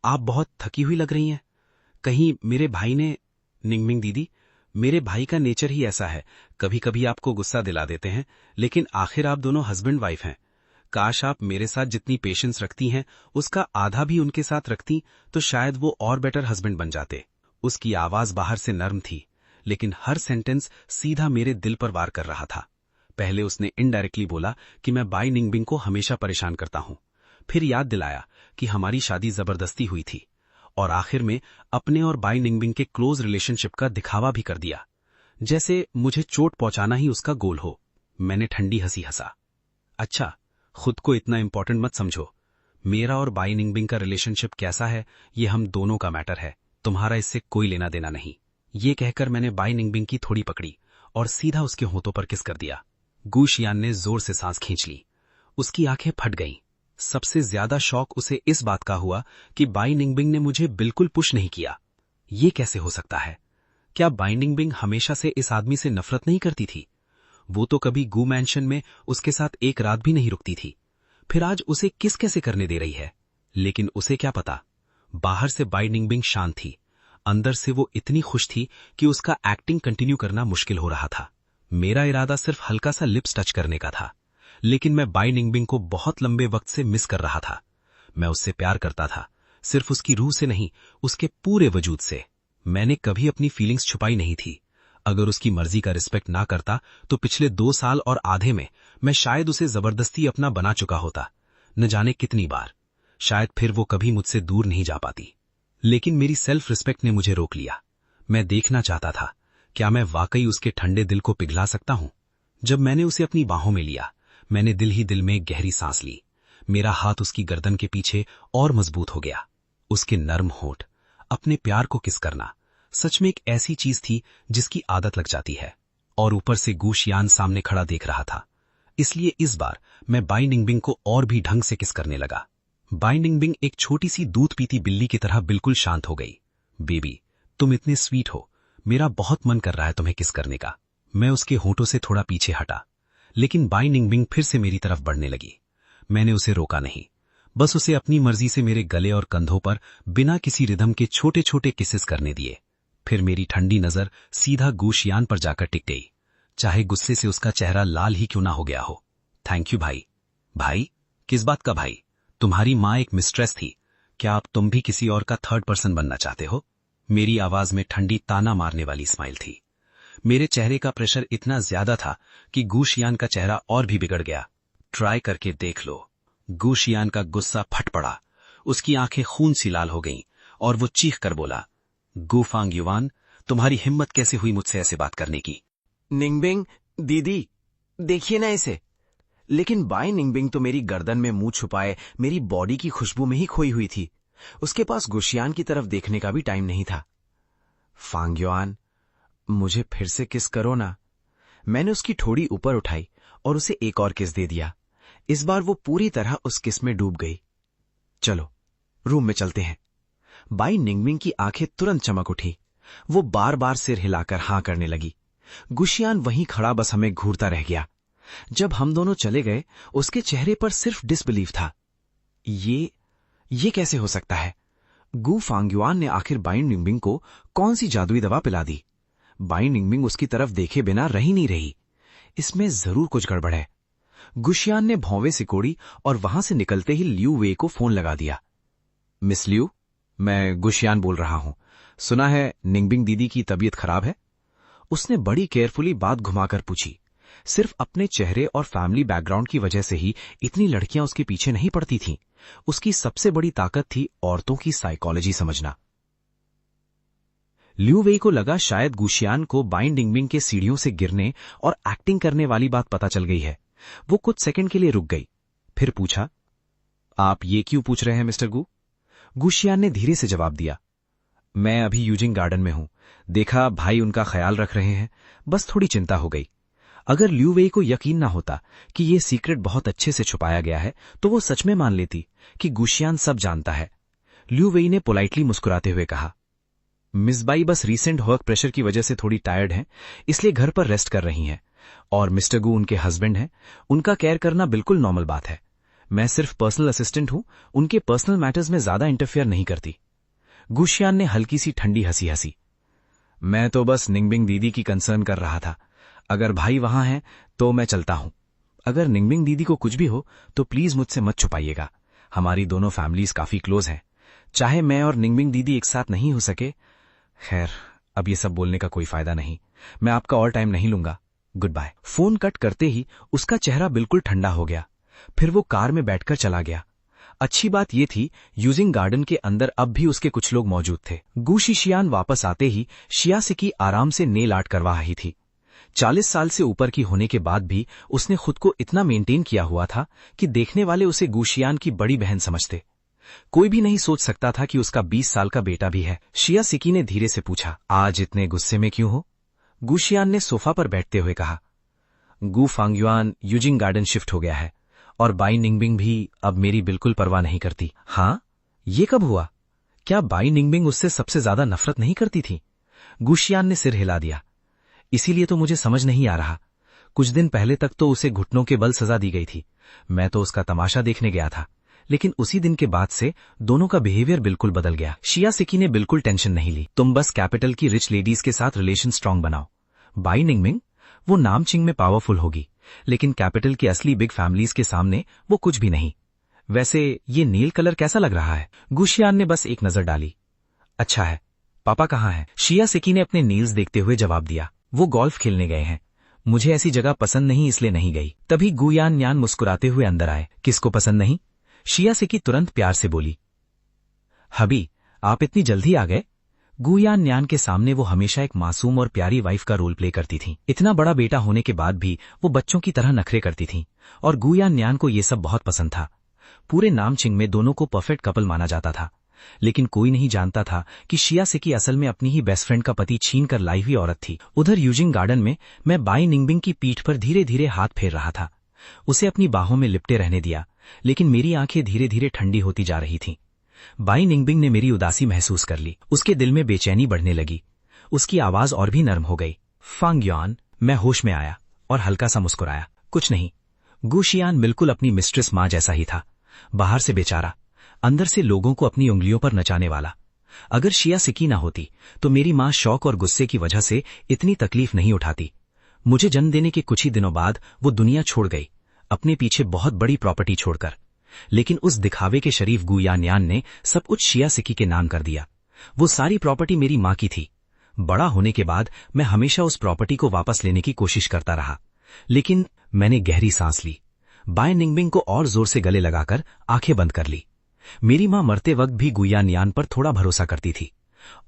आप बहुत थकी हुई लग रही हैं। कहीं मेरे भाई ने... निंगबिंग दीदी, मेरे भाई का नेचर ही ऐसा है, कभी कभी आपको गुस्सा दिला देते हैं, लेकिन आखिर आप दोनों हस्बैंड वाइफ हैं। काश आप मेरे साथ जितनी पेशेंस रखती हैं उसका आधा भी उनके साथ रखती तो शायद वो और बेटर हस्बैंड बन जाते। उसकी आवाज बाहर से नर्म थी, लेकिन हर सेंटेंस सीधा मेरे दिल पर वार कर रहा था। पहले उसने इनडायरेक्टली बोला कि मैं बाई निंगबिंग को हमेशा परेशान करता हूं, फिर याद दिलाया कि हमारी शादी जबरदस्ती हुई थी, और आखिर में अपने और बाई निंगबिंग के क्लोज रिलेशनशिप का दिखावा भी कर दिया, जैसे मुझे चोट पहुंचाना ही उसका गोल हो। मैंने ठंडी हंसी हंसा। अच्छा, खुद को इतना इंपॉर्टेंट मत समझो। मेरा और बाई निंगबिंग का रिलेशनशिप कैसा है ये हम दोनों का मैटर है, तुम्हारा इससे कोई लेना देना नहीं। ये कहकर मैंने बाई निंगबिंग की थोड़ी पकड़ी और सीधा उसके होठों पर किस कर दिया। गू शियान ने जोर से सांस खींच ली। उसकी आंखें फट गईं। सबसे ज्यादा शौक उसे इस बात का हुआ कि बाई निंगबिंग ने मुझे बिल्कुल पुश नहीं किया। ये कैसे हो सकता है? क्या बाई निंगबिंग हमेशा से इस आदमी से नफरत नहीं करती थी? वो तो कभी गू मैंशन में उसके साथ एक रात भी नहीं रुकती थी, फिर आज उसे किस कैसे करने दे रही है? लेकिन उसे क्या पता, बाहर से बाई निंगबिंग शांत थी, अंदर से वो इतनी खुश थी कि उसका एक्टिंग कंटिन्यू करना मुश्किल हो रहा था। मेरा इरादा सिर्फ हल्का सा लिप्स टच करने का था, लेकिन मैं बाई निंगबिंग को बहुत लंबे वक्त से मिस कर रहा था। मैं उससे प्यार करता था, सिर्फ उसकी रूह से नहीं, उसके पूरे वजूद से। मैंने कभी अपनी फीलिंग्स छुपाई नहीं थी। अगर उसकी मर्जी का रिस्पेक्ट ना करता तो पिछले 2 साल और आधे में मैं शायद उसे जबरदस्ती अपना बना चुका होता, न जाने कितनी बार। शायद फिर वो कभी मुझसे दूर नहीं जा पाती। लेकिन मेरी सेल्फ रिस्पेक्ट ने मुझे रोक लिया। मैं देखना चाहता था, क्या मैं वाकई उसके ठंडे दिल को पिघला सकता हूं? जब मैंने उसे अपनी बाहों में लिया, मैंने दिल ही दिल में एक गहरी सांस ली। मेरा हाथ उसकी गर्दन के पीछे और मजबूत हो गया। उसके नर्म होंठ, अपने प्यार को किस करना सच में एक ऐसी चीज थी जिसकी आदत लग जाती है। और ऊपर से गू शियान सामने खड़ा देख रहा था, इसलिए इस बार मैं बाई निंगबिंग को और भी ढंग से किस करने लगा। बाई निंगबिंग एक छोटी सी दूध पीती बिल्ली की तरह बिल्कुल शांत हो गई। बेबी, तुम इतने स्वीट हो, मेरा बहुत मन कर रहा है तुम्हें किस करने का। मैं उसके होठों से थोड़ा पीछे हटा, लेकिन बाई निंगबिंग फिर से मेरी तरफ बढ़ने लगी। मैंने उसे रोका नहीं, बस उसे अपनी मर्जी से मेरे गले और कंधों पर बिना किसी रिदम के छोटे छोटे किसेस करने दिए। फिर मेरी ठंडी नजर सीधा गू शियान पर जाकर टिक गई, चाहे गुस्से से उसका चेहरा लाल ही क्यों ना हो गया हो। थैंक यू भाई। भाई? किस बात का भाई? तुम्हारी माँ एक मिस्ट्रेस थी, क्या अब तुम भी किसी और का थर्ड पर्सन बनना चाहते हो? मेरी आवाज में ठंडी ताना मारने वाली स्माइल थी। मेरे चेहरे का प्रेशर इतना ज्यादा था कि गू शियान का चेहरा और भी बिगड़ गया। ट्राई करके देख लो। गू शियान का गुस्सा फट पड़ा, उसकी आंखें खून सी लाल हो गईं और वो चीख कर बोला, गू फांगयुआन, तुम्हारी हिम्मत कैसे हुई मुझसे ऐसे बात करने की? निंगबिंग दीदी, देखिए ना इसे। लेकिन बाई निंगबिंग तो मेरी गर्दन में मुंह छुपाए मेरी बॉडी की खुशबू में ही खोई हुई थी। उसके पास गुशियान की तरफ देखने का भी टाइम नहीं था। फांगयुआन, मुझे फिर से किस करो ना। मैंने उसकी ठोड़ी ऊपर उठाई और उसे एक और किस दे दिया। इस बार वो पूरी तरह उस किस में डूब गई। चलो रूम में चलते हैं। बाई निंगबिंग की आंखें तुरंत चमक उठी। वो बार बार सिर हिलाकर हां करने लगी। गुशियान वहीं खड़ा बस हमें घूरता रह गया। जब हम दोनों चले गए, उसके चेहरे पर सिर्फ डिसबिलीफ था। ये कैसे हो सकता है? गू फांगयुआन ने आखिर बाई निंगबिंग को कौन सी जादुई दवा पिला दी? बाई निंगबिंग उसकी तरफ देखे बिना रही नहीं रही। इसमें जरूर कुछ गड़बड़ है। गुशियान ने भौवें सिकोड़ी और वहां से निकलते ही लियू वे को फोन लगा दिया। मिस लियू, मैं गुशियान बोल रहा हूं। सुना है निंगबिंग दीदी की तबीयत खराब है? उसने बड़ी केयरफुली बात घुमाकर पूछी। सिर्फ अपने चेहरे और फैमिली बैकग्राउंड की वजह से ही इतनी लड़कियां उसके पीछे नहीं पड़ती थीं। उसकी सबसे बड़ी ताकत थी औरतों की साइकोलॉजी समझना। लियू वेई को लगा शायद गुशियान को बाई निंगबिंग के सीढ़ियों से गिरने और एक्टिंग करने वाली बात पता चल गई है। वो कुछ सेकंड के लिए रुक गई, फिर पूछा, आप ये क्यों पूछ रहे हैं मिस्टर गू? गुशियान ने धीरे से जवाब दिया, मैं अभी यूजिंग गार्डन में हूं। देखा भाई उनका ख्याल रख रहे हैं, बस थोड़ी चिंता हो गई। अगर लियू वेई को यकीन ना होता कि ये सीक्रेट बहुत अच्छे से छुपाया गया है तो वो सच में मान लेती कि गुशियान सब जानता है। ल्यू वेई ने पोलाइटली मुस्कुराते हुए कहा, miss by bus recent work pressure की वजह से थोड़ी टायर्ड हैं, इसलिए घर पर रेस्ट कर रही हैं। और मिस्टर गू उनके हस्बैंड हैं, उनका केयर करना बिल्कुल नॉर्मल बात है। मैं सिर्फ पर्सनल असिस्टेंट हूं, उनके पर्सनल मैटर्स में ज्यादा इंटरफेयर नहीं करती। गुशियान ने हल्की सी ठंडी हंसी हंसी। मैं तो बस निंगबिंग दीदी की कंसर्न कर रहा था। अगर भाई वहां हैं तो मैं चलता हूं। अगर निंगबिंग दीदी को कुछ भी हो तो प्लीज मुझसे मत छुपाइएगा। हमारी दोनों फैमिलीज काफी क्लोज हैं। चाहे मैं और निंगबिंग दीदी एक साथ नहीं हो सके। खैर, अब ये सब बोलने का कोई फायदा नहीं। मैं आपका और टाइम नहीं लूंगा। Good bye. फोन कट करते ही उसका चेहरा बिल्कुल ठंडा हो गया। फिर वो कार में बैठकर चला गया। अच्छी बात यह थी, यूजिंग गार्डन के अंदर अब भी उसके कुछ लोग मौजूद थे। गू शिशियान वापस आते ही शियासिकी आराम से नेल आर्ट करवा रही थी। 40 साल से ऊपर की होने के बाद भी उसने खुद को इतना मेंटेन किया हुआ था कि देखने वाले उसे गुशियान की बड़ी बहन समझते। कोई भी नहीं सोच सकता था कि उसका 20 साल का बेटा भी है। शियासिकी ने धीरे से पूछा, आज इतने गुस्से में क्यों हो? गुशियान ने सोफा पर बैठते हुए कहा, गू फांगयुआन यूजिंग गार्डन शिफ्ट हो गया है और बाई निंगबिंग भी अब मेरी बिल्कुल परवाह नहीं करती। हाँ, ये कब हुआ? क्या बाई निंगबिंग उससे सबसे ज्यादा नफरत नहीं करती थी? गुशियान ने सिर हिला दिया। इसीलिए तो मुझे समझ नहीं आ रहा। कुछ दिन पहले तक तो उसे घुटनों के बल सजा दी गई थी। मैं तो उसका तमाशा देखने गया था, लेकिन उसी दिन के बाद से दोनों का बिहेवियर बिल्कुल बदल गया। शियासिकी ने बिल्कुल टेंशन नहीं ली। तुम बस कैपिटल की रिच लेडीज के साथ रिलेशन स्ट्रांग बनाओ। बाई निंगबिंग वो नामचिंग में पावरफुल होगी, लेकिन कैपिटल की असली बिग फैमिलीज के सामने वो कुछ भी नहीं। वैसे ये नील कलर कैसा लग रहा है? गुशियान ने बस एक नजर डाली। अच्छा है। पापा कहाँ हैं? शियासिकी ने अपने नील्स देखते हुए जवाब दिया, वो गोल्फ खेलने गए हैं। मुझे ऐसी जगह पसंद नहीं, इसलिए नहीं गई। तभी गुयान न्यान मुस्कुराते हुए अंदर आए। किसको पसंद नहीं? शियासिकी तुरंत प्यार से बोली। हबी, आप इतनी जल्दी आ गए? गुयान न्यान के सामने वो हमेशा एक मासूम और प्यारी वाइफ का रोल प्ले करती थी। इतना बड़ा बेटा होने के बाद भी वो बच्चों की तरह नखरे करती थी और गुयान न्यान को ये सब बहुत पसंद था। पूरे नामचिंग में दोनों को परफेक्ट कपल माना जाता था, लेकिन कोई नहीं जानता था कि शियासिकी असल में अपनी ही बेस्ट फ्रेंड का पति छीन कर लाई हुई औरत थी। उधर यूजिंग गार्डन में मैं बाई निंगबिंग की पीठ पर धीरे धीरे हाथ फेर रहा था। उसे अपनी बाहों में लिपटे रहने दिया, लेकिन मेरी आंखें धीरे धीरे ठंडी होती जा रही थीं। बाई निंगबिंग ने मेरी उदासी महसूस कर ली। उसके दिल में बेचैनी बढ़ने लगी। उसकी आवाज और भी नर्म हो गई। फांगयुआन। मैं होश में आया और हल्का सा मुस्कुराया। कुछ नहीं। गुशियान बिल्कुल अपनी मिस्ट्रेस माँ जैसा ही था। बाहर से बेचारा, अंदर से लोगों को अपनी उंगलियों पर नचाने वाला। अगर शियासिकी ना होती तो मेरी माँ शौक और गुस्से की वजह से इतनी तकलीफ नहीं उठाती। मुझे जन्म देने के कुछ ही दिनों बाद वो दुनिया छोड़ गई, अपने पीछे बहुत बड़ी प्रॉपर्टी छोड़कर। लेकिन उस दिखावे के शरीफ गुयान्यान ने सब कुछ शियासिकी के नाम कर दिया। वो सारी प्रॉपर्टी मेरी माँ की थी। बड़ा होने के बाद मैं हमेशा उस प्रॉपर्टी को वापस लेने की कोशिश करता रहा, लेकिन मैंने गहरी सांस ली, बाय निंगबिंग को और जोर से गले लगाकर आंखें बंद कर ली। मेरी माँ मरते वक्त भी गुयान्यान पर थोड़ा भरोसा करती थी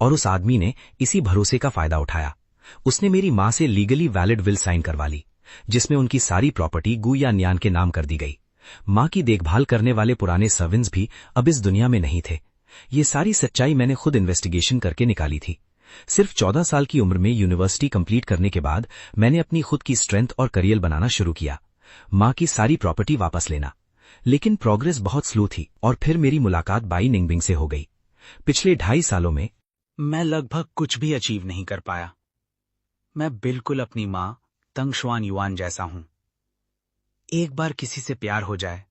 और उस आदमी ने इसी भरोसे का फायदा उठाया। उसने मेरी माँ से लीगली वैलिड विल साइन करवा ली, जिसमें उनकी सारी प्रॉपर्टी गुयान्यान के नाम कर दी गई। माँ की देखभाल करने वाले पुराने सर्वेंट्स भी अब इस दुनिया में नहीं थे। ये सारी सच्चाई मैंने खुद इन्वेस्टिगेशन करके निकाली थी। सिर्फ 14 साल की उम्र में यूनिवर्सिटी कंप्लीट करने के बाद मैंने अपनी खुद की स्ट्रेंथ और करियर बनाना शुरू किया, माँ की सारी प्रॉपर्टी वापस लेना। लेकिन प्रोग्रेस बहुत स्लो थी और फिर मेरी मुलाकात बाई निंगबिंग से हो गई। पिछले 2.5 सालों में मैं लगभग कुछ भी अचीव नहीं कर पाया। मैं बिल्कुल अपनी माँ तंग शुआन युआन जैसा हूं। एक बार किसी से प्यार हो जाए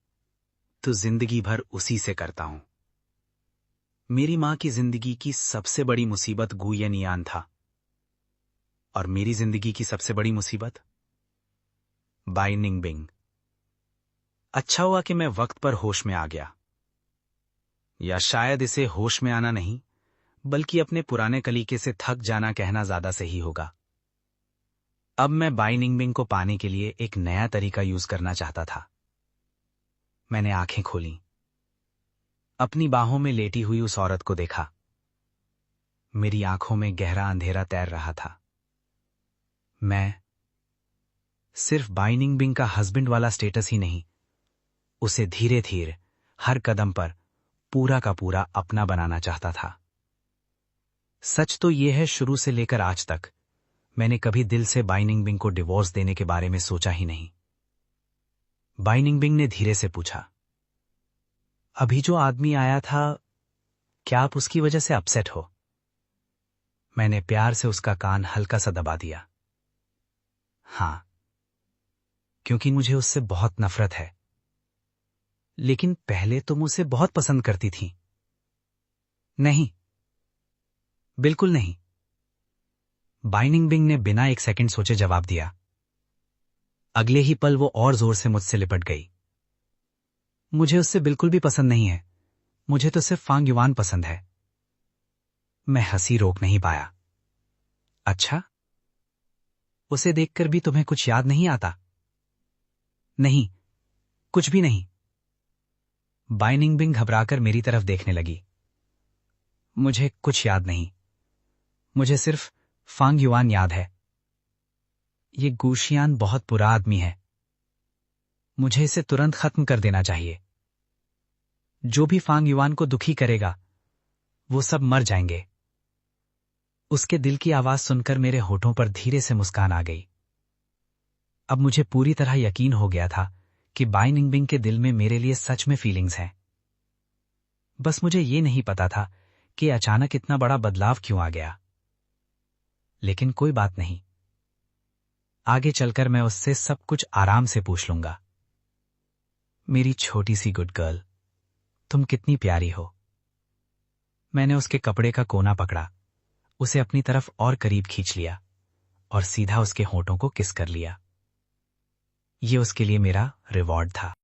तो जिंदगी भर उसी से करता हूं। मेरी मां की जिंदगी की सबसे बड़ी मुसीबत गुयनियान था और मेरी जिंदगी की सबसे बड़ी मुसीबत बाई निंगबिंग। अच्छा हुआ कि मैं वक्त पर होश में आ गया, या शायद इसे होश में आना नहीं बल्कि अपने पुराने कलीके से थक जाना कहना ज्यादा सही होगा। अब मैं बाई निंगबिंग को पाने के लिए एक नया तरीका यूज करना चाहता था। मैंने आंखें खोली, अपनी बाहों में लेटी हुई उस औरत को देखा। मेरी आंखों में गहरा अंधेरा तैर रहा था। मैं सिर्फ बाई निंगबिंग का हस्बैंड वाला स्टेटस ही नहीं, उसे धीरे धीरे हर कदम पर पूरा का पूरा अपना बनाना चाहता था। सच तो यह है, शुरू से लेकर आज तक मैंने कभी दिल से बाई निंगबिंग को डिवोर्स देने के बारे में सोचा ही नहीं। बाई निंगबिंग ने धीरे से पूछा, अभी जो आदमी आया था क्या आप उसकी वजह से अपसेट हो? मैंने प्यार से उसका कान हल्का सा दबा दिया। हाँ, क्योंकि मुझे उससे बहुत नफरत है। लेकिन पहले तुम उसे बहुत पसंद करती थी। नहीं, बिल्कुल नहीं। बाइनिंग बिंग ने बिना एक सेकंड सोचे जवाब दिया। अगले ही पल वो और जोर से मुझसे लिपट गई। मुझे उससे बिल्कुल भी पसंद नहीं है। मुझे तो सिर्फ फांग युवान पसंद है। मैं हंसी रोक नहीं पाया। अच्छा, उसे देखकर भी तुम्हें कुछ याद नहीं आता? नहीं, कुछ भी नहीं। बाइनिंग बिंग घबराकर मेरी तरफ देखने लगी। मुझे कुछ याद नहीं। मुझे सिर्फ फांग युआन याद है। ये गूशियान बहुत बुरा आदमी है। मुझे इसे तुरंत खत्म कर देना चाहिए। जो भी फांग युआन को दुखी करेगा, वो सब मर जाएंगे। उसके दिल की आवाज सुनकर मेरे होठों पर धीरे से मुस्कान आ गई। अब मुझे पूरी तरह यकीन हो गया था कि बाई निंगबिंग के दिल में मेरे लिए सच में फीलिंग्स हैं। बस मुझे ये नहीं पता था कि अचानक इतना बड़ा बदलाव क्यों आ गया। लेकिन कोई बात नहीं, आगे चलकर मैं उससे सब कुछ आराम से पूछ लूंगा। मेरी छोटी सी गुड गर्ल, तुम कितनी प्यारी हो। मैंने उसके कपड़े का कोना पकड़ा, उसे अपनी तरफ और करीब खींच लिया और सीधा उसके होठों को किस कर लिया। ये उसके लिए मेरा रिवॉर्ड था।